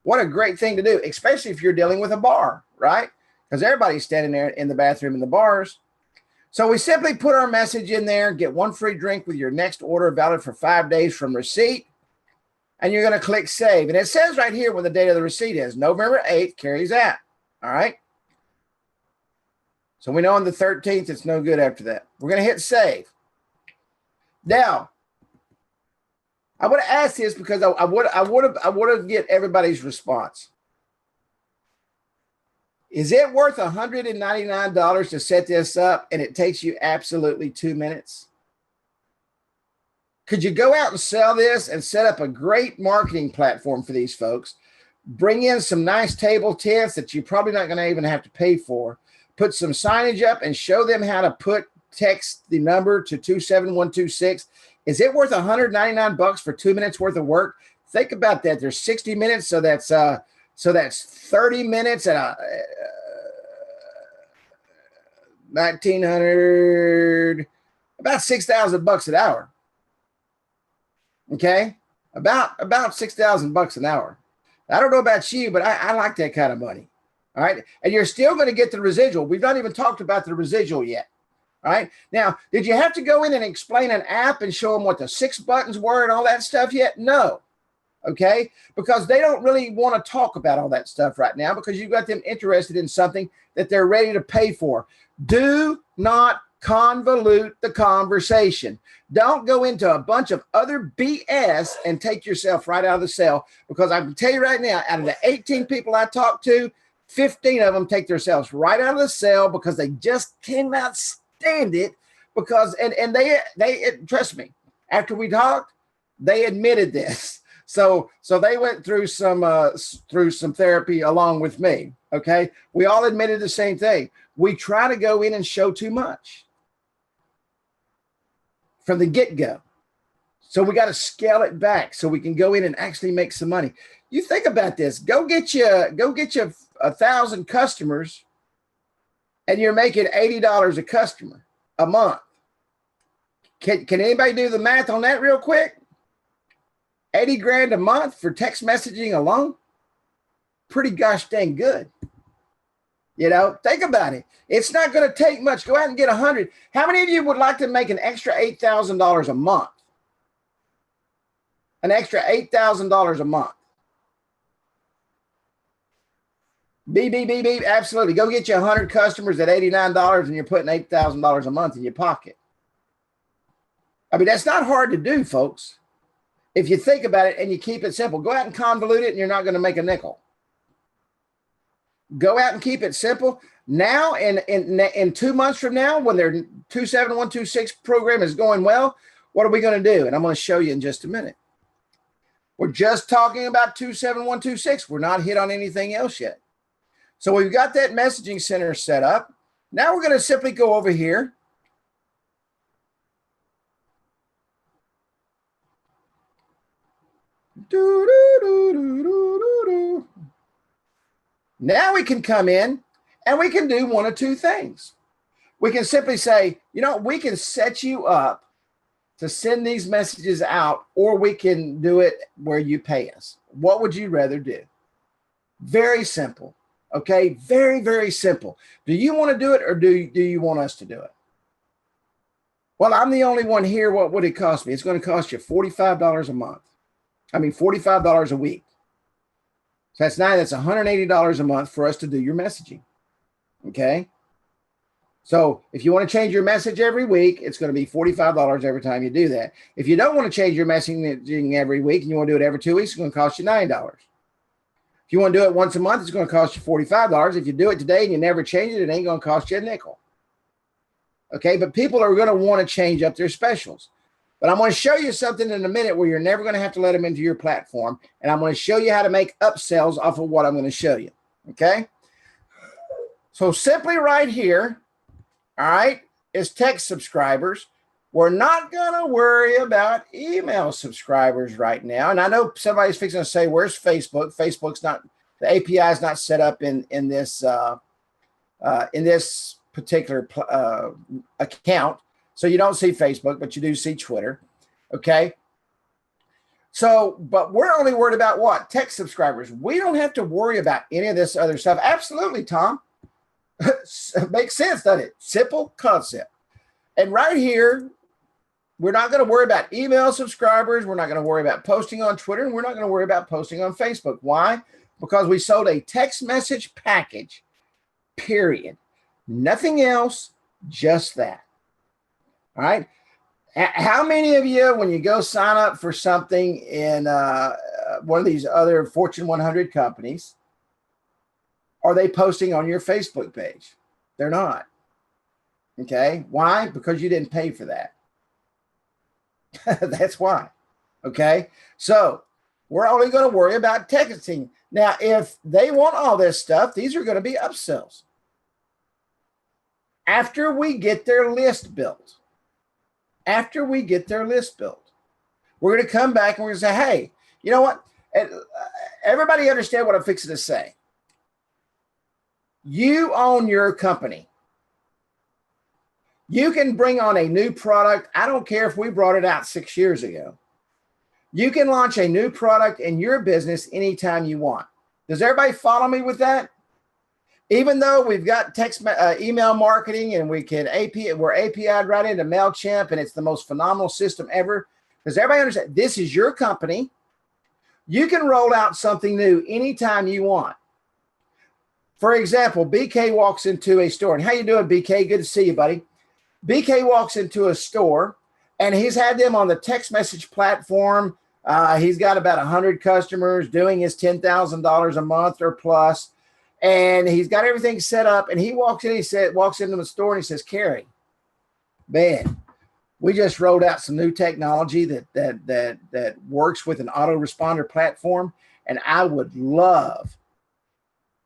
What a great thing to do, especially if you're dealing with a bar, right? Because everybody's standing there in the bathroom in the bars. So we simply put our message in there, get 1 free drink with your next order valid for 5 days from receipt. And you're going to click save. And it says right here when the date of the receipt is November 8th, Kerry's app. All right. So we know on the 13th, it's no good after that. We're going to hit save. Now, I would have asked this because I would have get everybody's response. Is it worth $199 to set this up and it takes you absolutely 2 minutes? Could you go out and sell this and set up a great marketing platform for these folks? Bring in some nice table tents that you're probably not going to even have to pay for. Put some signage up and show them how to text the number to 27126. Is it worth $199 for 2 minutes worth of work? Think about that. There's 60 minutes, so that's 30 minutes at 1,900, about $6,000 an hour. Okay, about $6,000 an hour. I don't know about you, but I like that kind of money. All right, and you're still going to get the residual. We've not even talked about the residual yet. All right, now, did you have to go in and explain an app and show them what the 6 buttons were and all that stuff yet? No. Okay, because they don't really want to talk about all that stuff right now because you've got them interested in something that they're ready to pay for. Do not convolute the conversation. Don't go into a bunch of other BS and take yourself right out of the sale, because I can tell you right now, out of the 18 people I talked to, 15 of them take themselves right out of the sale because they just cannot stand it. Because and they trust me, after we talked, they admitted this. So they went through some therapy along with me. Okay, we all admitted the same thing. We try to go in and show too much from the get-go. So we got to scale it back so we can go in and actually make some money. You think about this. Go get you 1,000 customers and you're making $80 a customer a month. Can anybody do the math on that real quick? 80 grand a month for text messaging alone? Pretty gosh dang good. You know, think about it. It's not going to take much. Go out and get 100. How many of you would like to make an extra $8,000 a month? An extra $8,000 a month. Beep, beep, beep, beep. Absolutely. Go get you 100 customers at $89 and you're putting $8,000 a month in your pocket. I mean, that's not hard to do, folks. If you think about it and you keep it simple, go out and convolute it and you're not going to make a nickel. Go out and keep it simple. Now, in 2 months from now, when their 27126 program is going well, what are we going to do? And I'm going to show you in just a minute. We're just talking about 27126. We're not hit on anything else yet. So we've got that messaging center set up. Now we're going to simply go over here. Now we can come in and we can do one of two things. We can simply say, you know, we can set you up to send these messages out, or we can do it where you pay us. What would you rather do? Very simple. Okay, very, very simple. Do you want to do it, or do you want us to do it? Well, I'm the only one here. What would it cost me? It's going to cost you $45 a month. I mean, $45 a week. So that's $180 a month for us to do your messaging. Okay. So if you want to change your message every week, it's going to be $45 every time you do that. If you don't want to change your messaging every week and you want to do it every 2 weeks, it's going to cost you $9. If you want to do it once a month, it's going to cost you $45. If you do it today and you never change it, it ain't going to cost you a nickel. Okay. But people are going to want to change up their specials. But I'm going to show you something in a minute where you're never going to have to let them into your platform. And I'm going to show you how to make upsells off of what I'm going to show you. Okay. So simply right here, all right, is text subscribers. We're not going to worry about email subscribers right now. And I know somebody's fixing to say, where's Facebook? Facebook's not, the API is not set up in this particular account. So you don't see Facebook, but you do see Twitter. Okay. So, but we're only worried about what? Text subscribers. We don't have to worry about any of this other stuff. Absolutely, Tom. Makes sense, doesn't it? Simple concept. And right here, we're not going to worry about email subscribers. We're not going to worry about posting on Twitter. And we're not going to worry about posting on Facebook. Why? Because we sold a text message package, period. Nothing else, just that. All right. How many of you, when you go sign up for something in one of these other Fortune 100 companies, are they posting on your Facebook page? They're not. Okay. Why? Because you didn't pay for that. That's why. Okay. So we're only going to worry about texting. Now, if they want all this stuff, these are going to be upsells. After we get their list built, we're going to come back and we're going to say, hey, you know what? Everybody understand what I'm fixing to say. You own your company. You can bring on a new product. I don't care if we brought it out 6 years ago. You can launch a new product in your business anytime you want. Does everybody follow me with that? Even though we've got email marketing and we're API'd right into MailChimp and it's the most phenomenal system ever. Does everybody understand? This is your company. You can roll out something new anytime you want. For example, BK walks into a store. And how you doing, BK? Good to see you, buddy. BK walks into a store and he's had them on the text message platform. He's got about 100 customers doing his $10,000 a month or plus. And he's got everything set up and he walks into the store and he says, Kerry, man, we just rolled out some new technology that works with an autoresponder platform. And I would love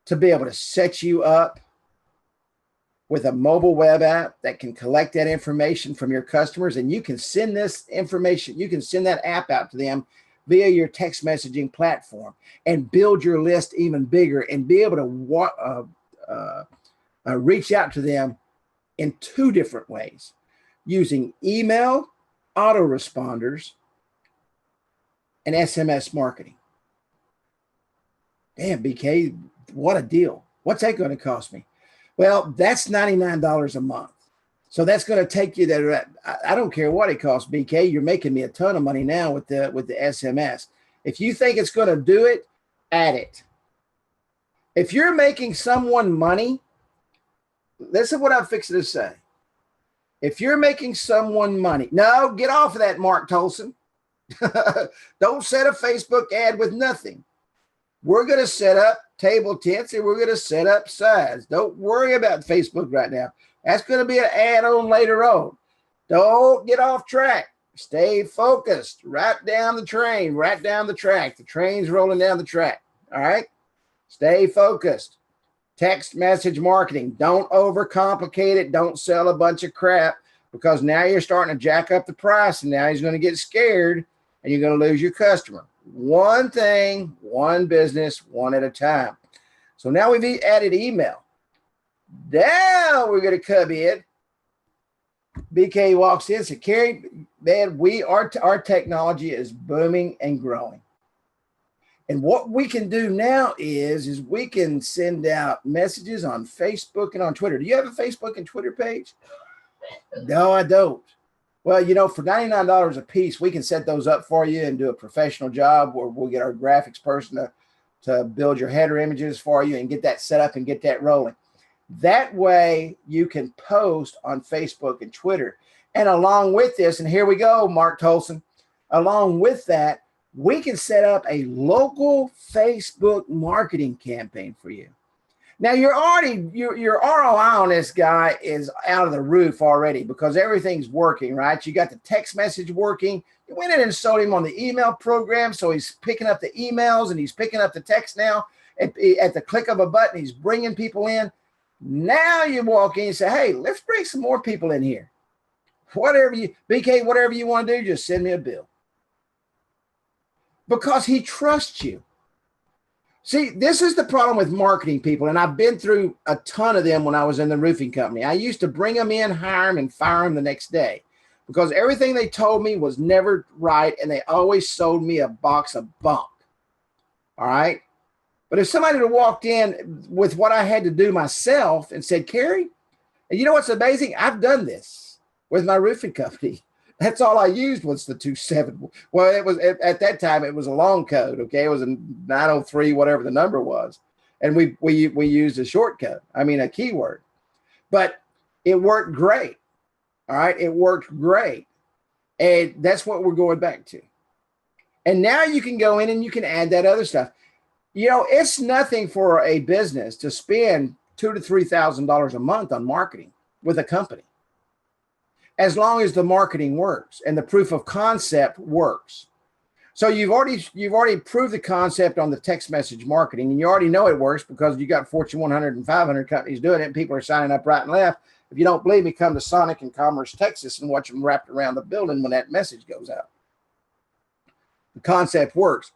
to be able to set you up with a mobile web app that can collect that information from your customers, and you can send this information, you can send that app out to them via your text messaging platform and build your list even bigger and be able to reach out to them in 2 different ways, using email, autoresponders, and SMS marketing. Damn, BK, what a deal. What's that going to cost me? Well, that's $99 a month. So that's going to take you there. I don't care what it costs, BK. You're making me a ton of money now with the SMS. If you think it's going to do it, add it. If you're making someone money, listen to what I'm fixing to say. If you're making someone money, no, get off of that, Mark Tolson. Don't set a Facebook ad with nothing. We're going to set up table tents and we're going to set up sides. Don't worry about Facebook right now. That's going to be an add-on later on. Don't get off track. Stay focused. Right down the train, right down the track. The train's rolling down the track. All right? Stay focused. Text message marketing. Don't overcomplicate it. Don't sell a bunch of crap because now you're starting to jack up the price and now he's going to get scared and you're going to lose your customer. One thing, one business, one at a time. So now we've added email. Now we're going to come in. BK walks in and says, Kerry, man, our technology is booming and growing. And what we can do now is we can send out messages on Facebook and on Twitter. Do you have a Facebook and Twitter page? No, I don't. Well, for $99 a piece, we can set those up for you and do a professional job where we'll get our graphics person to build your header images for you and get that set up and get that rolling. That way you can post on Facebook and Twitter. And along with this, and here we go, Mark Tolson, along with that, we can set up a local Facebook marketing campaign for you. Now your ROI on this guy is out of the roof already because everything's working, right? You got the text message working. You went in and sold him on the email program. So he's picking up the emails and he's picking up the text now. At the click of a button, he's bringing people in. Now you walk in and say, hey, let's bring some more people in here. BK, whatever you want to do, just send me a bill. Because he trusts you. See, this is the problem with marketing people, and I've been through a ton of them when I was in the roofing company. I used to bring them in, hire them, and fire them the next day because everything they told me was never right, and they always sold me a box of bunk. All right? But if somebody had walked in with what I had to do myself and said, Kerry, and you know what's amazing? I've done this. with my roofing company. That's all I used was the 27. Well, it was at that time, it was a long code. Okay. It was a 903, whatever the number was. And we used a short code. I mean, a keyword, but it worked great. All right. It worked great. And that's what we're going back to. And now you can go in and you can add that other stuff. You know, it's nothing for a business to spend $2,000 to $3,000 a month on marketing with a company, as long as the marketing works and the proof of concept works. So you've already proved the concept on the text message marketing, and you already know it works because you got Fortune 100 and 500 companies doing it, and people are signing up right and left. If you don't believe me, come to Sonic in Commerce, Texas, and watch them wrapped around the building when that message goes out. The concept works.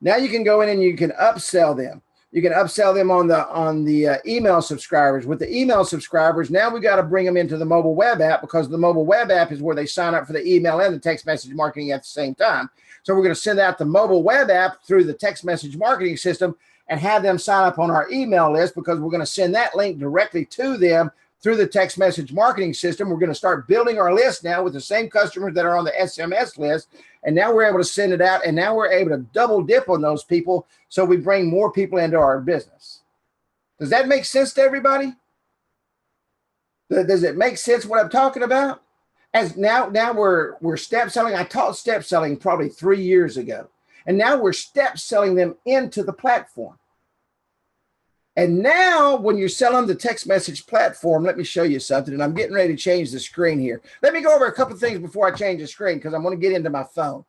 Now you can go in and you can upsell them. You can upsell them on the email subscribers. With the email subscribers, now we got to bring them into the mobile web app, because the mobile web app is where they sign up for the email and the text message marketing at the same time. So we're going to send out the mobile web app through the text message marketing system and have them sign up on our email list, because we're going to send that link directly to them through the text message marketing system. We're going to start building our list now with the same customers that are on the SMS list. And now we're able to send it out, and now we're able to double dip on those people, so we bring more people into our business. Does that make sense to everybody? Does it make sense what I'm talking about? As now we're step selling. I taught step selling probably 3 years ago, and now we're step selling them into the platform. And now when you're selling the text message platform, let me show you something. And I'm getting ready to change the screen here. Let me go over a couple of things before I change the screen, because I'm going to get into my phone.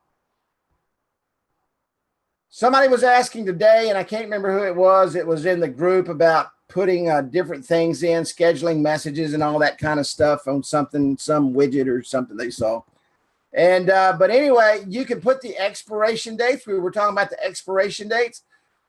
Somebody was asking today, and I can't remember who it was. It was in the group about putting different things in, scheduling messages and all that kind of stuff on something, some widget or something they saw. And but anyway, you can put the expiration dates. We were talking about the expiration dates.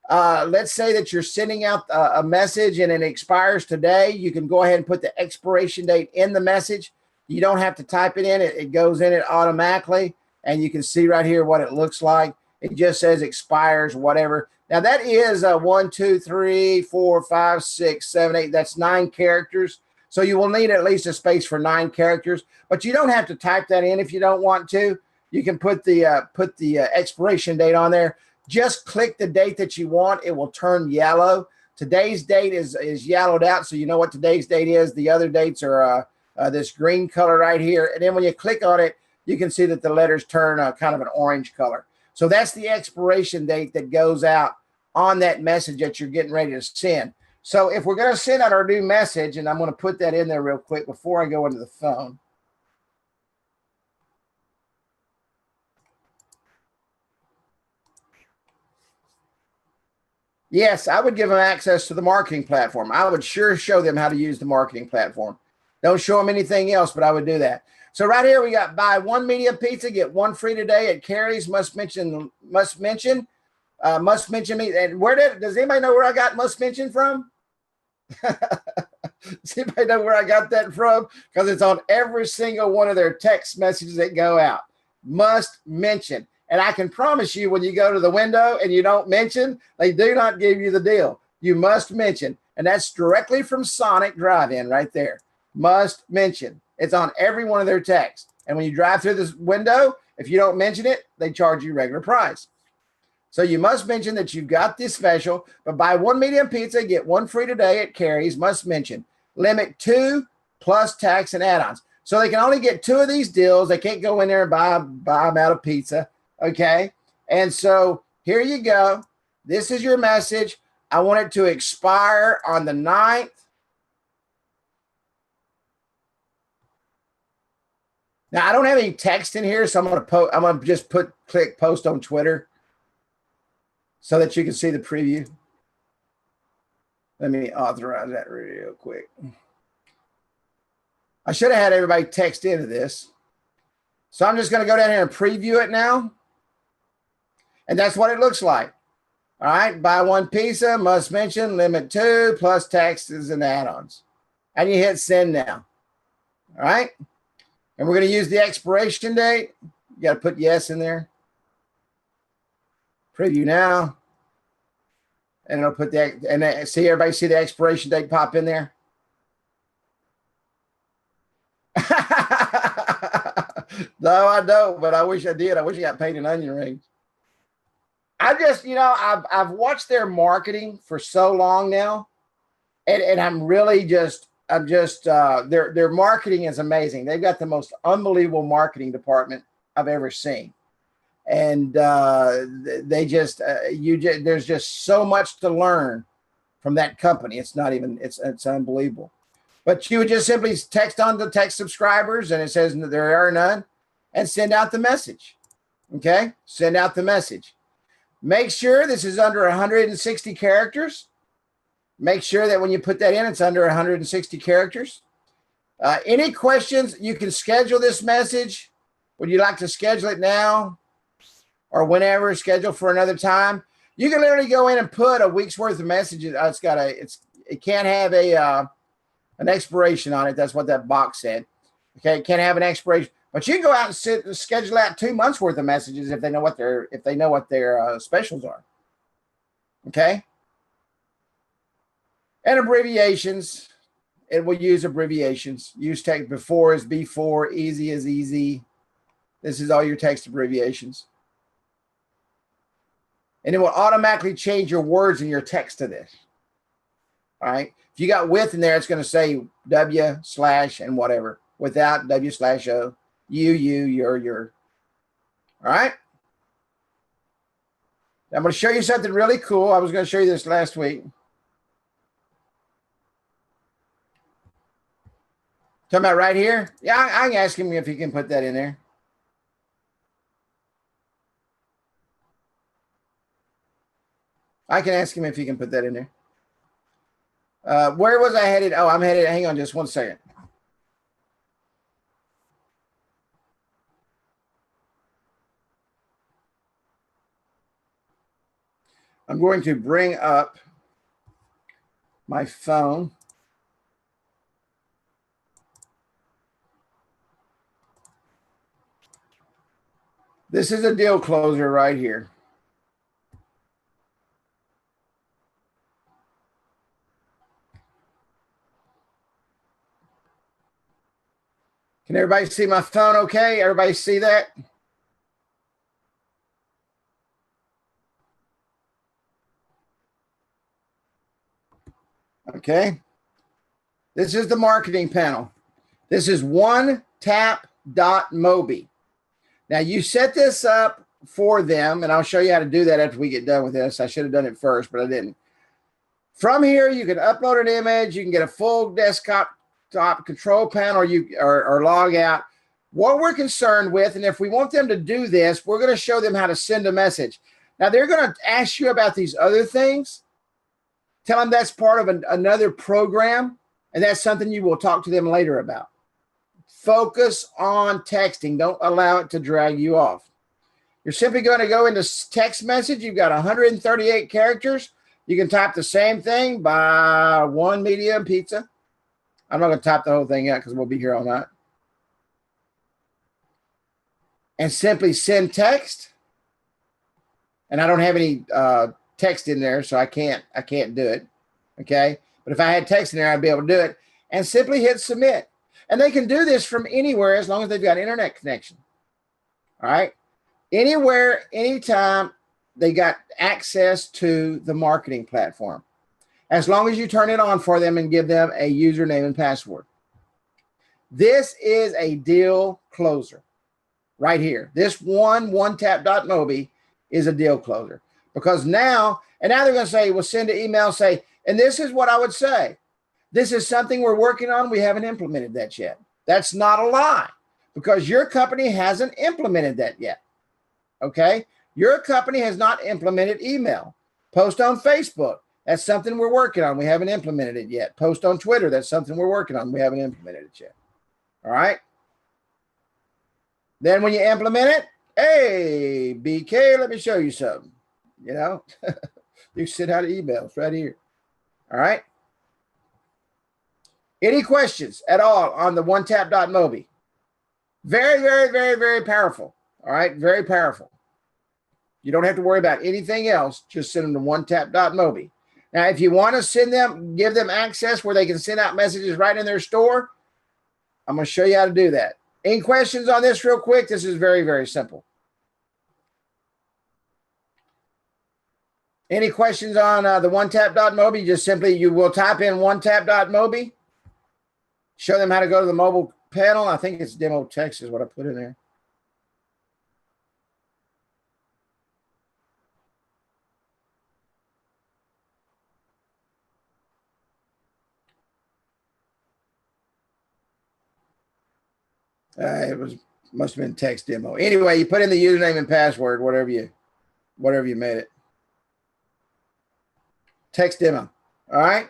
Let's say that you're sending out a message and it expires today. You can go ahead and put the expiration date in the message. You don't have to type it in. It goes in it automatically, and you can see right here what it looks like. It just says expires, whatever. Now that is 1, 2, 3, 4, 5, 6, 7, 8. That's 9 characters. So you will need at least a space for 9 characters, but you don't have to type that in if you don't want to. You can put the expiration date on there. Just click the date that you want. It will turn yellow. Today's date is yellowed out, so you know what today's date is. The other dates are this green color right here. And then when you click on it, you can see that the letters turn kind of an orange color. So that's the expiration date that goes out on that message that you're getting ready to send. So if we're going to send out our new message, and I'm going to put that in there real quick before I go into the phone. Yes, I would give them access to the marketing platform. I would sure show them how to use the marketing platform. Don't show them anything else, but I would do that. So right here we got buy 1 medium pizza, get 1 free today at Kerry's. Must mention me. And does anybody know where I got must mention from? Does anybody know where I got that from? Because it's on every single one of their text messages that go out. Must mention. And I can promise you, when you go to the window and you don't mention, they do not give you the deal. You must mention. And that's directly from Sonic Drive-In right there. Must mention. It's on every one of their texts. And when you drive through this window, if you don't mention it, they charge you regular price. So you must mention that you've got this special, but buy 1 medium pizza, get 1 free today at Kerry's. Must mention. Limit 2 plus tax and add-ons. So they can only get 2 of these deals. They can't go in there and buy them out of pizza. Okay. And so here you go. This is your message. I want it to expire on the 9th. Now I don't have any text in here, so I'm going to just click post on Twitter so that you can see the preview. Let me authorize that real quick. I should have had everybody text into this. So I'm just going to go down here and preview it now. And that's what it looks like. All right. Buy 1 pizza, must mention, limit 2 plus taxes and add-ons. And you hit send now. All right. And we're going to use the expiration date. You got to put yes in there. Preview now. And it'll put that, and see, everybody see the expiration date pop in there? No, I don't, but I wish I did. I wish I got paid in onion rings. I just, I've watched their marketing for so long now, and I'm really just, their marketing is amazing. They've got the most unbelievable marketing department I've ever seen, and there's just so much to learn from that company. It's not even, it's unbelievable. But you would just simply text on the text subscribers, and it says there are none, and send out the message. Okay, send out the message. Make sure this is under 160 characters. Make sure that when you put that in, it's under 160 characters. Any questions, you can schedule this message. Would you like to schedule it now or whenever? Schedule for another time. You can literally go in and put a week's worth of messages. It can't have an expiration on it. That's what that box said. Okay, it can't have an expiration. But you can go out and schedule out 2 months worth of messages if they know what their specials are. Okay, and abbreviations. It will use abbreviations. Use text. Before is before. Easy is easy. This is all your text abbreviations, and it will automatically change your words in your text to this. All right. If you got with in there, it's going to say W/ and whatever. Without W/O. You, your. All right. I'm going to show you something really cool. I was going to show you this last week. Talking about right here. Yeah, I can ask him if he can put that in there. I can ask him if he can put that in there. Where was I headed? Oh, I'm headed. Hang on just 1 second. I'm going to bring up my phone. This is a deal closer right here. Can everybody see my phone okay? Everybody see that? Okay. This is the marketing panel. This is OneTap.mobi. Now you set this up for them, and I'll show you how to do that after we get done with this. I should have done it first, but I didn't. From here, you can upload an image. You can get a full desktop control panel, or log out. What we're concerned with, and if we want them to do this, we're going to show them how to send a message. Now, they're going to ask you about these other things. Tell them that's part of another program, and that's something you will talk to them later about. Focus on texting. Don't allow it to drag you off. You're simply going to go into text message. You've got 138 characters. You can type the same thing by one medium pizza. I'm not going to type the whole thing out because we'll be here all night. And simply send text. And I don't have any text in there, so I can't do it. Okay. But if I had text in there, I'd be able to do it. And simply hit submit. And they can do this from anywhere as long as they've got internet connection. All right. Anywhere, anytime, they got access to the marketing platform. As long as you turn it on for them and give them a username and password. This is a deal closer right here. This OneTap.mobi is a deal closer, because now they're going to say, well, send an email, say, and this is what I would say. This is something we're working on. We haven't implemented that yet. That's not a lie, because your company hasn't implemented that yet. Okay. Your company has not implemented email. Post on Facebook. That's something we're working on. We haven't implemented it yet. Post on Twitter. That's something we're working on. We haven't implemented it yet. All right. Then when you implement it, hey, BK, let me show you something. You know, you send out emails right here. All right. Any questions at all on the OneTap.mobi? Very, very, very, very powerful. All right. Very powerful. You don't have to worry about anything else. Just send them to OneTap.mobi. Now, if you want to send them, give them access where they can send out messages right in their store, I'm going to show you how to do that. Any questions on this real quick? This is very, very simple. Any questions on the OneTap.mobi? Just simply, you will type in OneTap.mobi. Show them how to go to the mobile panel. I think it's demo text is what I put in there. Must have been text demo. Anyway, you put in the username and password, whatever you made it. Text demo. All right.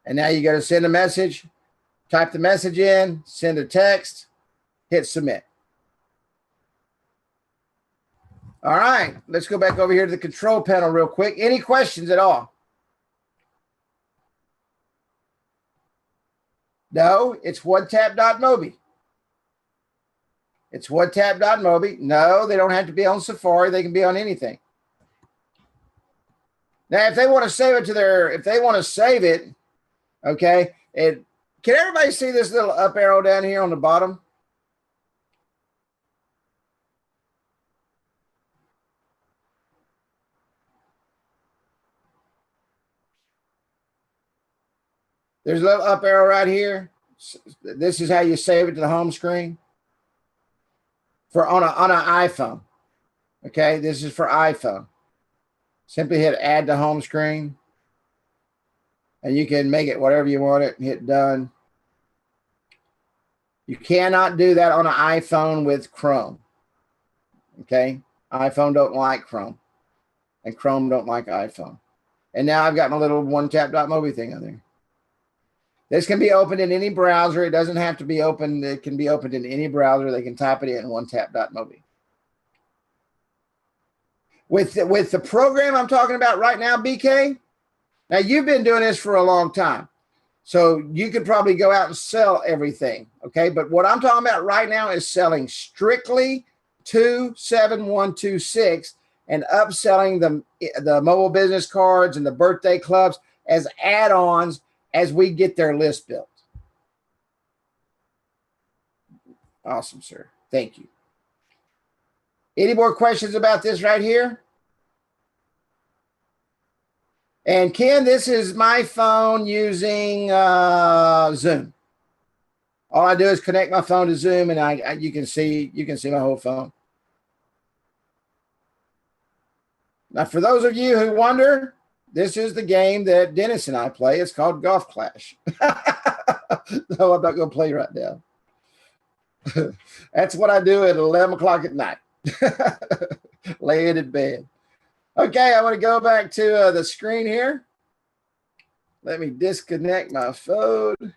And now you got to send a message, type the message in, send a text, hit submit. All right. Let's go back over here to the control panel real quick. Any questions at all? No, it's OneTap.mobi. It's OneTap.mobi. No, they don't have to be on Safari. They can be on anything. Now, if they want to save it to okay, can everybody see this little up arrow down here on the bottom? There's a little up arrow right here. This is how you save it to the home screen on an iPhone. Okay, this is for iPhone. Simply hit add to home screen, and you can make it whatever you want it and hit done. You cannot do that on an iPhone with Chrome. Okay, iPhone don't like Chrome, and Chrome don't like iPhone. And now I've got my little OneTap.mobi thing on there. This can be opened in any browser. It doesn't have to be opened. It can be opened in any browser. They can type it in OneTap.mobi. With the program I'm talking about right now, BK, now you've been doing this for a long time. So you could probably go out and sell everything, okay? But what I'm talking about right now is selling strictly 27126 and upselling the mobile business cards and the birthday clubs as add-ons as we get their list built. Awesome, sir. Thank you. Any more questions about this right here? And Ken, this is my phone using Zoom. All I do is connect my phone to Zoom, and you can see my whole phone. Now, for those of you who wonder, this is the game that Dennis and I play. It's called Golf Clash. No, I'm not going to play right now. That's what I do at 11 o'clock at night. Laying in bed. Okay, I want to go back to the screen here. Let me disconnect my phone.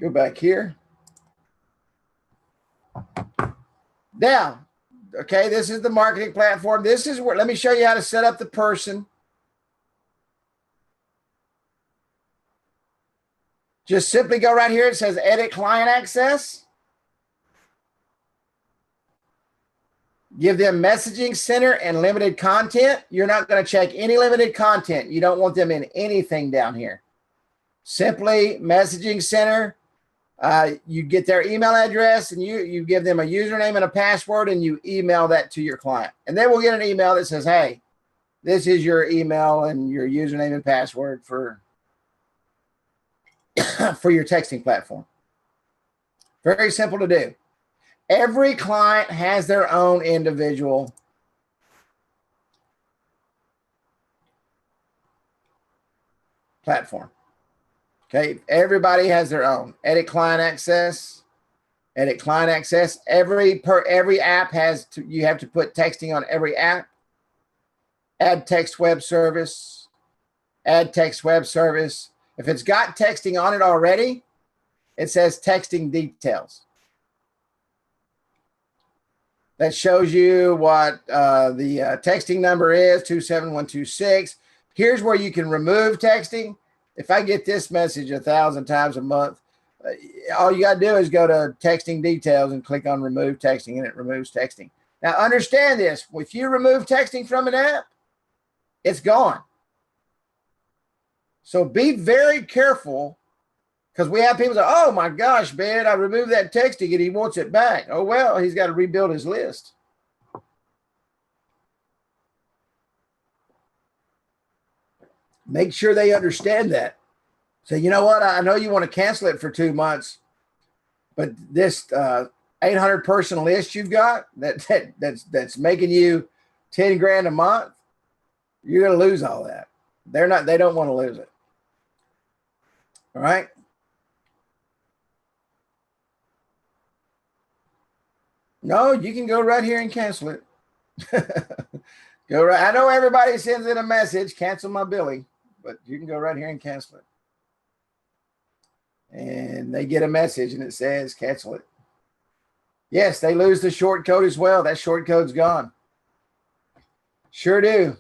Go back here. Now, okay, this is the marketing platform. This is where, let me show you how to set up the person. Just simply go right here. It says edit client access. Give them messaging center and limited content. You're not going to check any limited content. You don't want them in anything down here. Simply messaging center. You get their email address and you give them a username and a password and you email that to your client. And then we'll get an email that says, hey, this is your email and your username and password for your texting platform. Very simple to do. Every client has their own individual platform. Okay, everybody has their own. Edit client access. Edit client access. Every app you have to put texting on every app. Add text web service. Add text web service. If it's got texting on it already, it says texting details. That shows you what the texting number is, 27126. Here's where you can remove texting. If I get this message 1,000 times a month, all you got to do is go to texting details and click on remove texting, and it removes texting. Now, understand this. If you remove texting from an app, it's gone. So be very careful Because we have people say, oh my gosh, man, I removed that texting and he wants it back. Oh, well, he's got to rebuild his list. Make sure they understand that. Say, you know what? I know you want to cancel it for 2 months, but this 800 person list you've got that's making you 10 grand a month, you're going to lose all that. They don't want to lose it. All right. No, you can go right here and cancel it. Go right. I know everybody sends in a message, cancel my billing, but you can go right here and cancel it. And they get a message and it says cancel it. Yes, they lose the short code as well. That short code's gone. Sure do.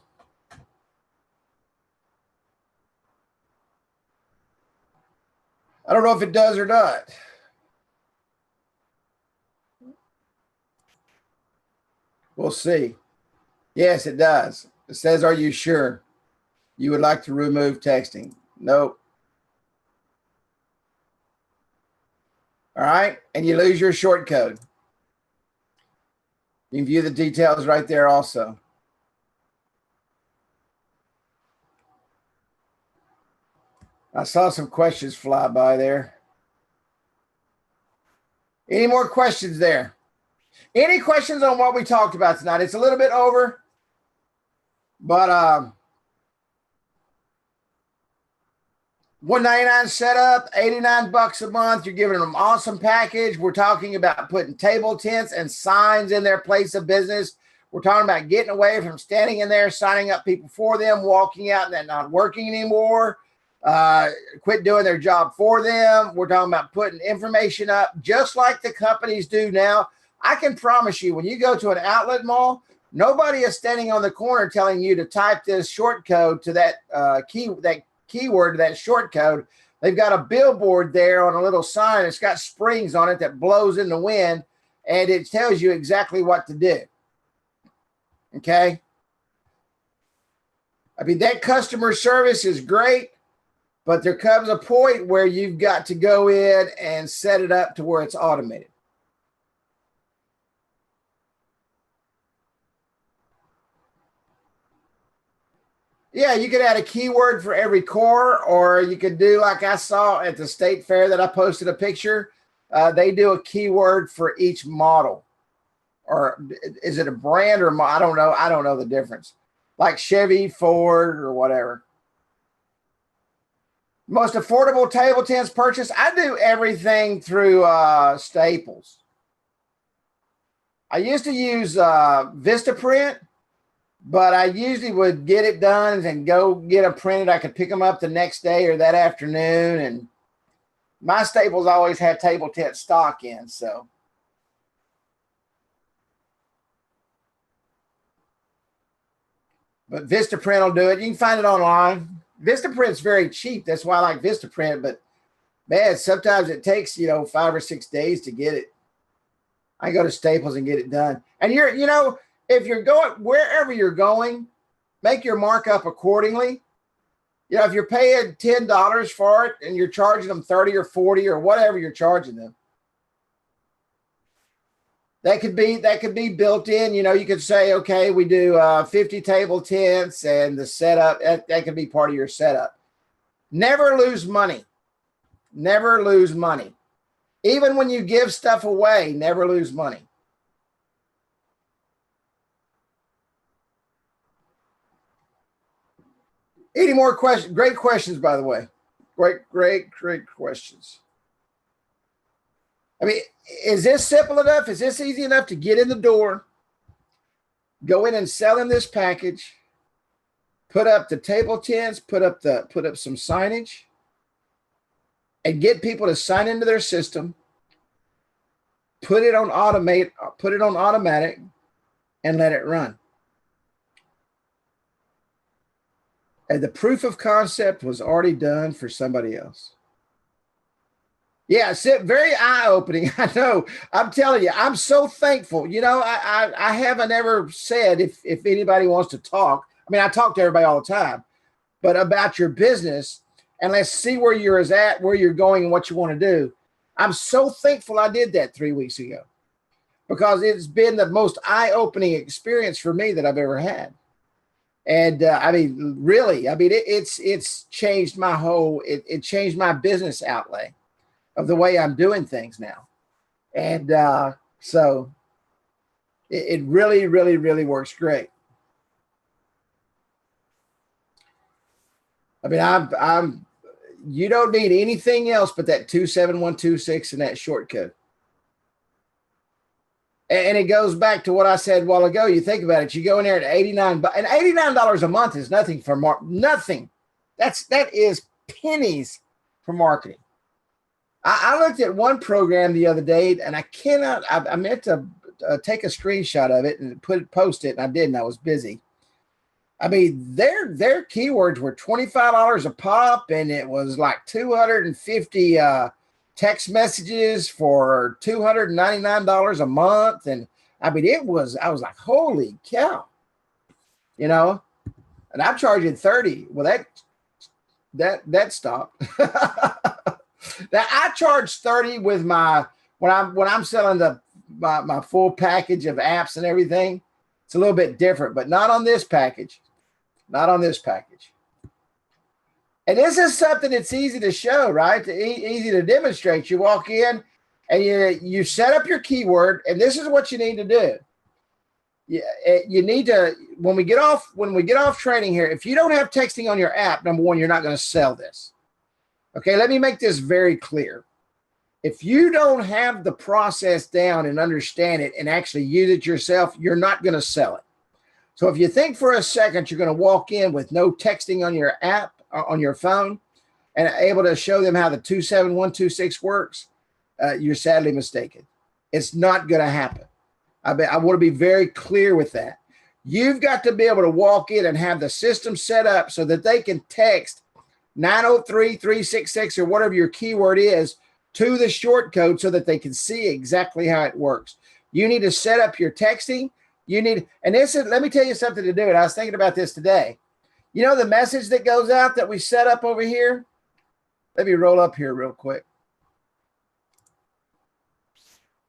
I don't know if it does or not. We'll see. Yes, it does. It says, are you sure you would like to remove texting? Nope. All right. And you lose your short code. You can view the details right there also. I saw some questions fly by there. Any more questions there? Any questions on what we talked about tonight? It's a little bit over, but $199 setup, $89 a month. You're giving them an awesome package. We're talking about putting table tents and signs in their place of business. We're talking about getting away from standing in there, signing up people for them, walking out and that not working anymore. Quit doing their job for them. We're talking about putting information up just like the companies do now. I can promise you, when you go to an outlet mall, nobody is standing on the corner telling you to type this short code to that keyword, that short code. They've got a billboard there on a little sign. It's got springs on it that blows in the wind, and it tells you exactly what to do. Okay? I mean, that customer service is great, but there comes a point where you've got to go in and set it up to where it's automated. Yeah, you could add a keyword for every core, or you could do like I saw at the state fair that I posted a picture. They do a keyword for each model. Or is it a brand or I don't know. I don't know the difference. Like Chevy, Ford, or whatever. Most affordable table tents purchase. I do everything through Staples. I used to use Vistaprint, but I usually would get it done and go get them printed. I could pick them up the next day or that afternoon. And my Staples always had table tent stock in. So, but Vistaprint will do it. You can find it online. Vistaprint's very cheap. That's why I like Vistaprint. But man, sometimes it takes 5 or 6 days to get it. I go to Staples and get it done. And if you're going wherever you're going, make your markup accordingly. If you're paying $10 for it and you're charging them 30 or 40 or whatever you're charging them, that could be built in. You could say, okay, we do 50 table tents and the setup, that could be part of your setup. Never lose money. Never lose money. Even when you give stuff away, never lose money. Any more questions? Great questions, by the way. Great questions. I mean, is this simple enough? Is this easy enough to get in the door, go in and sell them this package, put up the table tents, put up some signage, and get people to sign into their system, put it on automatic, and let it run. And the proof of concept was already done for somebody else. Yeah, it's very eye-opening. I know. I'm telling you, I'm so thankful. I haven't ever said if anybody wants to talk. I mean, I talk to everybody all the time, but about your business. and let's see where you're at, where you're going, and what you want to do. I'm so thankful I did that 3 weeks ago, because it's been the most eye-opening experience for me that I've ever had. And I mean, really, I mean, it's changed my whole, it changed my business outlay of the way I'm doing things now. And so it really, really, really works great. I mean, you don't need anything else but that 27126 and that short code. And it goes back to what I said a while ago. You think about it, you go in there at $89, and $89 a month is nothing for nothing. That is pennies for marketing. I looked at one program the other day, and I meant to take a screenshot of it and post it, and I didn't. I was busy. I mean, their keywords were $25 a pop, and it was like 250 text messages for $299 a month. And I mean, I was like, holy cow, you know, and I'm charging 30. Well, that stopped. Now I charge 30 with when I'm selling my full package of apps and everything. It's a little bit different, but not on this package. Not on this package. And this is something that's easy to show, right? Easy to demonstrate. You walk in and you set up your keyword, and this is what you need to do. You need to, when we get off training here, if you don't have texting on your app, number one, you're not going to sell this. Okay, let me make this very clear. If you don't have the process down and understand it and actually use it yourself, you're not going to sell it. So if you think for a second you're going to walk in with no texting on your app, on your phone, and able to show them how the 27126 works, you're sadly mistaken. It's not going to happen. I want to be very clear with that. You've got to be able to walk in and have the system set up so that they can text 903-366 or whatever your keyword is to the short code so that they can see exactly how it works. You need to set up your texting. Let me tell you something to do. And I was thinking about this today. You know the message that goes out that we set up over here? Let me roll up here real quick.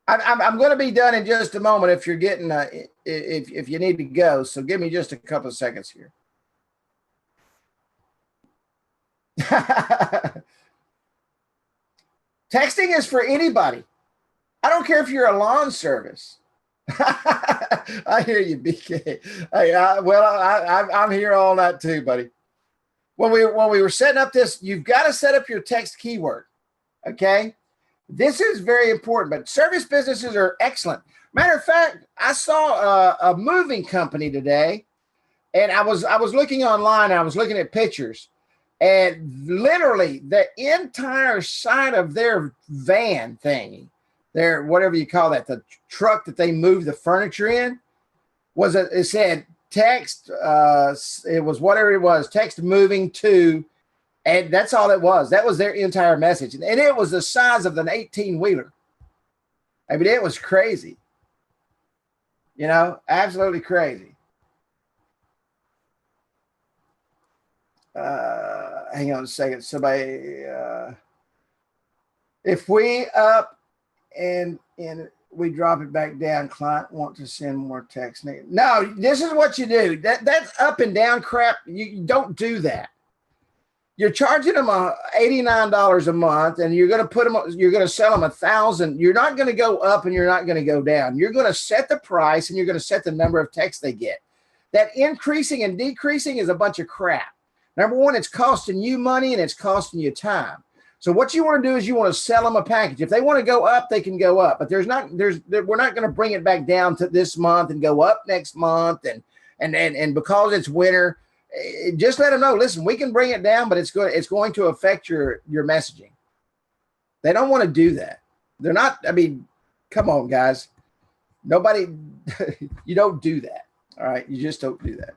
I'm going to be done in just a moment if you're getting if you need to go. So give me just a couple of seconds here. Texting is for anybody. I don't care if you're a lawn service. I hear you, BK. I'm here all night too, buddy. When we were setting up this, you've got to set up your text keyword. Okay, this is very important. But service businesses are excellent. Matter of fact, I saw a moving company today, and I was looking online. I was looking at pictures, and literally the entire side of their van thingy, their whatever you call that, the truck that they move the furniture in, it said text, it was whatever it was, text moving to, and that's all it was. That was their entire message. And it was the size of an 18-wheeler. I mean, it was crazy. You know, absolutely crazy. Hang on a second. Somebody, if we up and we drop it back down, client want to send more text. No, this is what you do. That's up and down crap. You don't do that. You're charging them $89 a month, and you're going to sell them 1,000. You're not going to go up and you're not going to go down. You're going to set the price and you're going to set the number of texts they get. That increasing and decreasing is a bunch of crap. Number one, it's costing you money and it's costing you time. So what you want to do is you want to sell them a package. If they want to go up, they can go up, but we're not going to bring it back down to this month and go up next month. And because it's winter, just let them know, listen, we can bring it down, but it's going to affect your messaging. They don't want to do that. They're not, I mean, come on, guys. Nobody, you don't do that. All right. You just don't do that.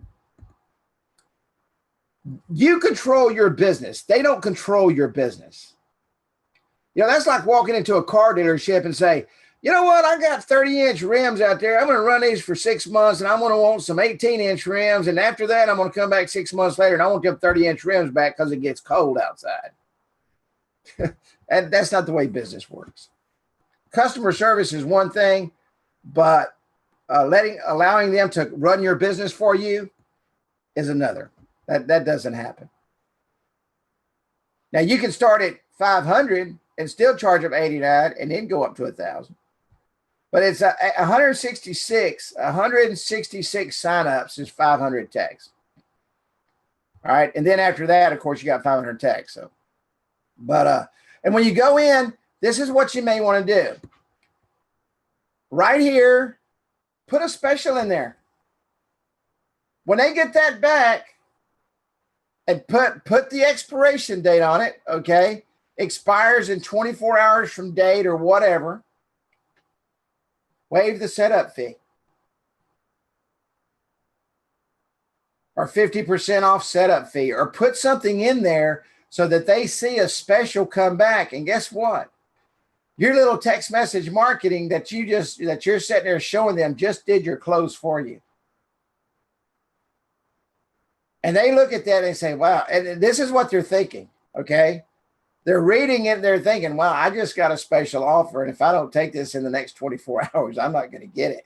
You control your business. They don't control your business. You know, that's like walking into a car dealership and say, you know what? I got 30-inch rims out there. I'm going to run these for 6 months, and I'm going to want some 18-inch rims. And after that, I'm going to come back 6 months later, and I want them 30-inch rims back because it gets cold outside. And that's not the way business works. Customer service is one thing, but allowing them to run your business for you is another. That doesn't happen. Now you can start at 500 and still charge them 89 and then go up to 1,000. But it's 166 signups is 500 tags. All right, and then after that, of course, you got 500 tags. So, but and when you go in, this is what you may want to do. Right here, put a special in there. When they get that back, and put the expiration date on it, okay? Expires in 24 hours from date or whatever. Waive the setup fee. Or 50% off setup fee. Or put something in there so that they see a special come back. And guess what? Your little text message marketing that you're sitting there showing them just did your close for you. And they look at that and say, wow, and this is what they're thinking, okay? They're reading it, they're thinking, wow, I just got a special offer, and if I don't take this in the next 24 hours, I'm not going to get it.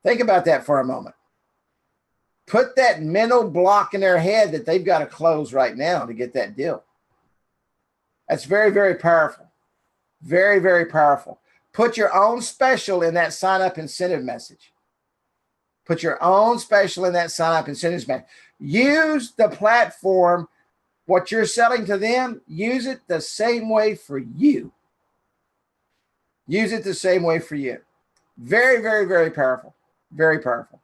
Think about that for a moment. Put that mental block in their head that they've got to close right now to get that deal. That's very, very powerful. Very, very powerful. Put your own special in that sign-up incentive message. Put your own special in that sign-up incentives message. Use the platform. What you're selling to them, use it the same way for you. Use it the same way for you. Very, very, very powerful. Very powerful.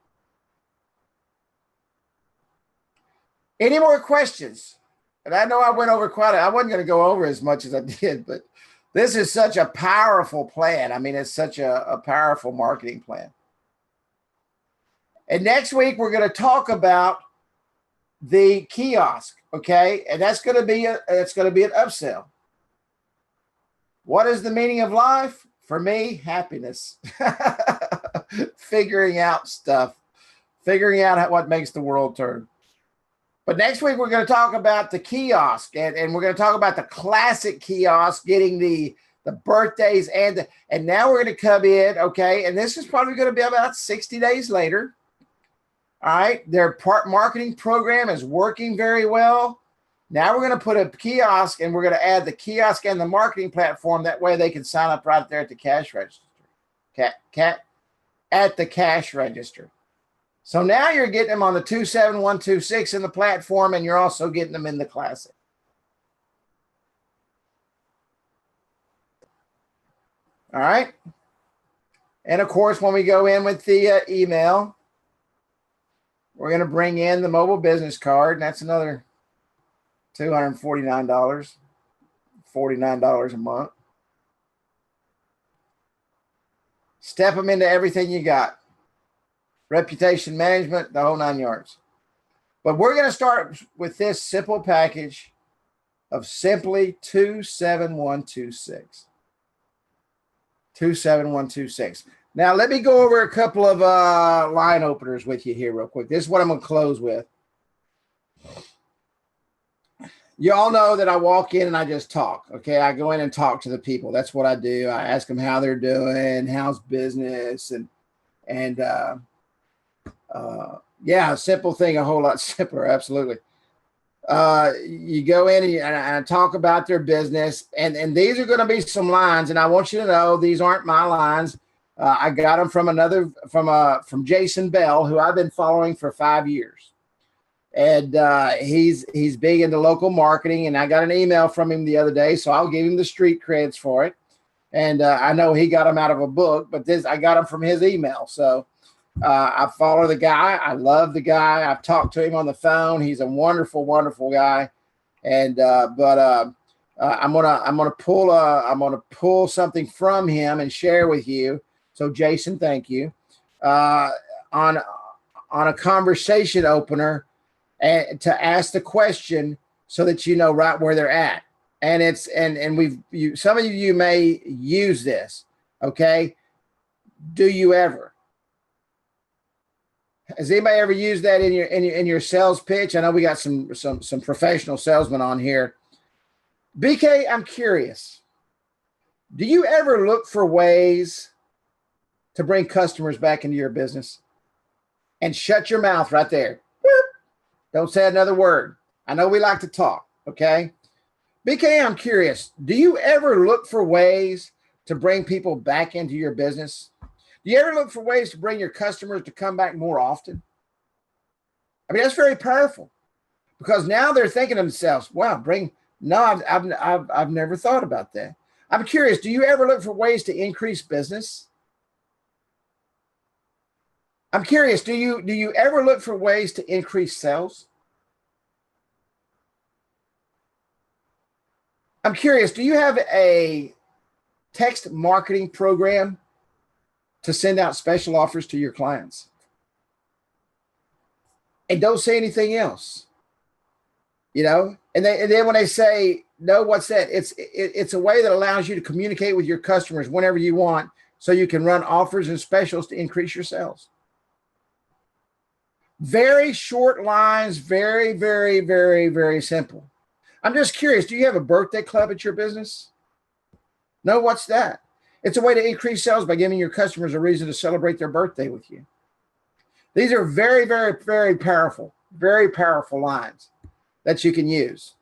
Any more questions? And I know I went over I wasn't going to go over as much as I did, but this is such a powerful plan. I mean, it's such a powerful marketing plan. And next week, we're going to talk about the kiosk, okay? And that's going to be an upsell. What is the meaning of life? For me, happiness. Figuring out stuff. Figuring out what makes the world turn. But next week, we're going to talk about the kiosk. And we're going to talk about the classic kiosk, getting the birthdays. And now we're going to come in, okay? And this is probably going to be about 60 days later. All right, their marketing program is working very well. Now we're going to put a kiosk, and we're going to add the kiosk and the marketing platform. That way they can sign up right there at the cash register. At the cash register. So now you're getting them on the 27126 in the platform, and you're also getting them in the classic. All right. And of course, when we go in with the email, we're going to bring in the mobile business card, and that's another $249, $49 a month. Step them into everything you got. Reputation management, the whole 9 yards. But we're going to start with this simple package of simply 27126. 27126. Now, let me go over a couple of line openers with you here real quick. This is what I'm going to close with. You all know that I walk in and I just talk, okay? I go in and talk to the people. That's what I do. I ask them how they're doing, how's business, and yeah, a simple thing, a whole lot simpler, absolutely. You go in and talk about their business, and these are going to be some lines, and I want you to know these aren't my lines. I got them from Jason Bell, who I've been following for 5 years. And he's big into local marketing, and I got an email from him the other day, so I'll give him the street creds for it. And I know he got them out of a book, but I got them from his email. So I follow the guy. I love the guy. I've talked to him on the phone. He's a wonderful, wonderful guy. And I'm gonna pull something from him and share with you. So Jason, thank you. On a conversation opener, and to ask the question so that you know right where they're at. And some of you may use this. Okay. Do you ever? Has anybody ever used that in your sales pitch? I know we got some professional salesmen on here. BK, I'm curious. Do you ever look for ways to bring customers back into your business? And shut your mouth right there. Don't say another word. I know we like to talk, okay? BK, I'm curious. Do you ever look for ways to bring people back into your business? Do you ever look for ways to bring your customers to come back more often? I mean, that's very powerful, because now they're thinking to themselves, wow, I've never thought about that. I'm curious, do you ever look for ways to increase business? I'm curious, do you ever look for ways to increase sales? I'm curious, do you have a text marketing program to send out special offers to your clients? And don't say anything else, and then when they say, no, what's that? It's a way that allows you to communicate with your customers whenever you want, so you can run offers and specials to increase your sales. Very short lines, very, very, very, very simple. I'm just curious, do you have a birthday club at your business? No, what's that? It's a way to increase sales by giving your customers a reason to celebrate their birthday with you. These are very, very, very powerful lines that you can use.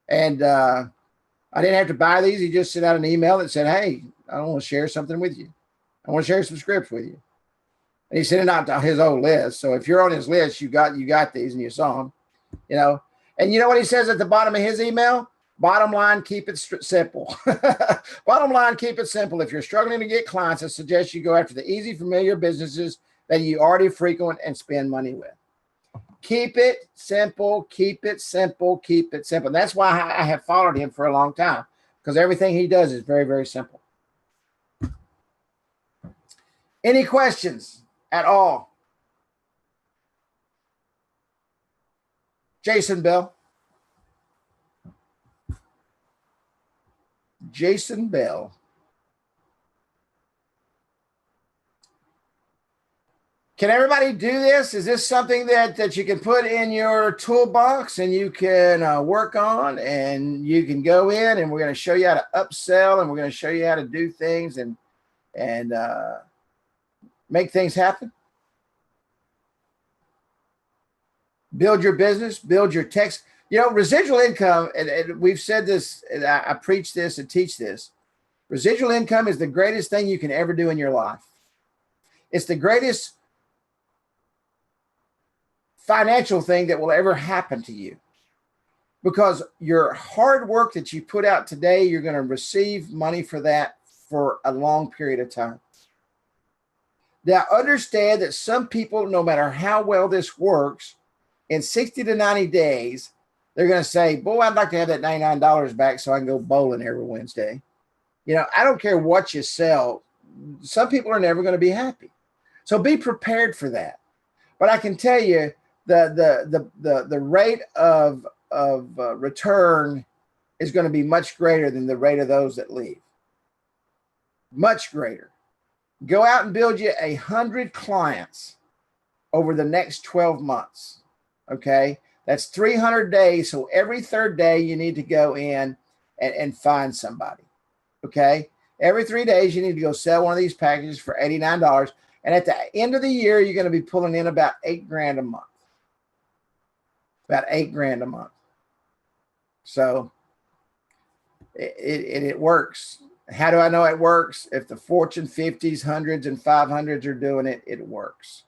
And I didn't have to buy these. He just sent out an email that said, hey, I want to share something with you. I want to share some scripts with you. And he sent it out to his old list. So if you're on his list, you got these and you saw them, And you know what he says at the bottom of his email? Bottom line, keep it simple. Bottom line, keep it simple. If you're struggling to get clients, I suggest you go after the easy, familiar businesses that you already frequent and spend money with. Keep it simple, keep it simple, keep it simple. And that's why I have followed him for a long time, because everything he does is very, very simple. Any questions at all? Jason Bell. Jason Bell. Can everybody do this? Is this something that you can put in your toolbox and you can work on, and you can go in, and we're going to show you how to upsell, and we're going to show you how to do things and make things happen? Build your business, build your text. Residual income, and we've said this, and I preach this and teach this. Residual income is the greatest thing you can ever do in your life. It's the greatest financial thing that will ever happen to you, because your hard work that you put out today, you're going to receive money for that for a long period of time. Now, understand that some people, no matter how well this works, in 60 to 90 days, they're going to say, boy, I'd like to have that $99 back so I can go bowling every Wednesday. I don't care what you sell. Some people are never going to be happy. So be prepared for that. But I can tell you, the rate of return is going to be much greater than the rate of those that leave. Much greater. Go out and build you 100 clients over the next 12 months. Okay, that's 300 days. So every third day you need to go in and find somebody. Okay, every 3 days you need to go sell one of these packages for $89. And at the end of the year, you're going to be pulling in about $8,000 a month. About $8,000 a month. So it works. How do I know it works? If the Fortune 50s, 100s, and 500s are doing it, it works.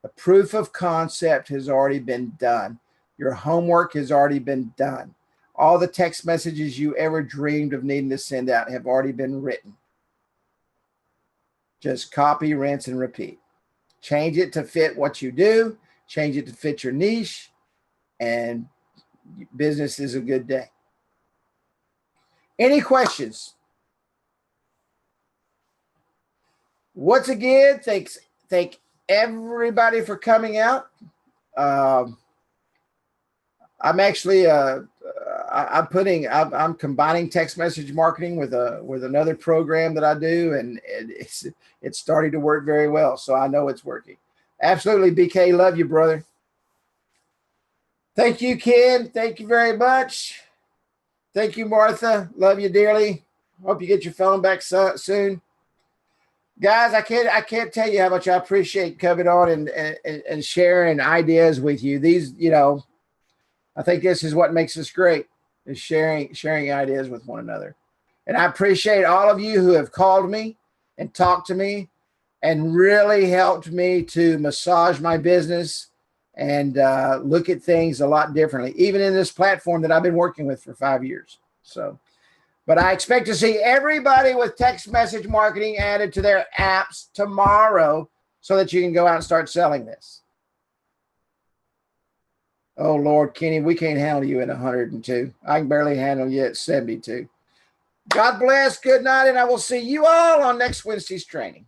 The proof of concept has already been done. Your homework has already been done. All the text messages you ever dreamed of needing to send out have already been written. Just copy, rinse, and repeat. Change it to fit what you do. Change it to fit your niche. And business is a good day. Any questions? Once again, thank everybody for coming out. I'm actually, I I'm combining text message marketing with another program that I do, and it's starting to work very well. So I know it's working. Absolutely, BK. Love you, brother. Thank you, Ken. Thank you very much. Thank you, Martha. Love you dearly. Hope you get your phone back soon. Guys, I can't tell you how much I appreciate coming on and sharing ideas with you. These, I think this is what makes us great, is sharing ideas with one another. And I appreciate all of you who have called me and talked to me and really helped me to massage my business and look at things a lot differently, even in this platform that I've been working with for 5 years. So, but I expect to see everybody with text message marketing added to their apps tomorrow so that you can go out and start selling this. Oh, Lord, Kenny, we can't handle you at 102. I can barely handle you at 72. God bless. Good night, and I will see you all on next Wednesday's training.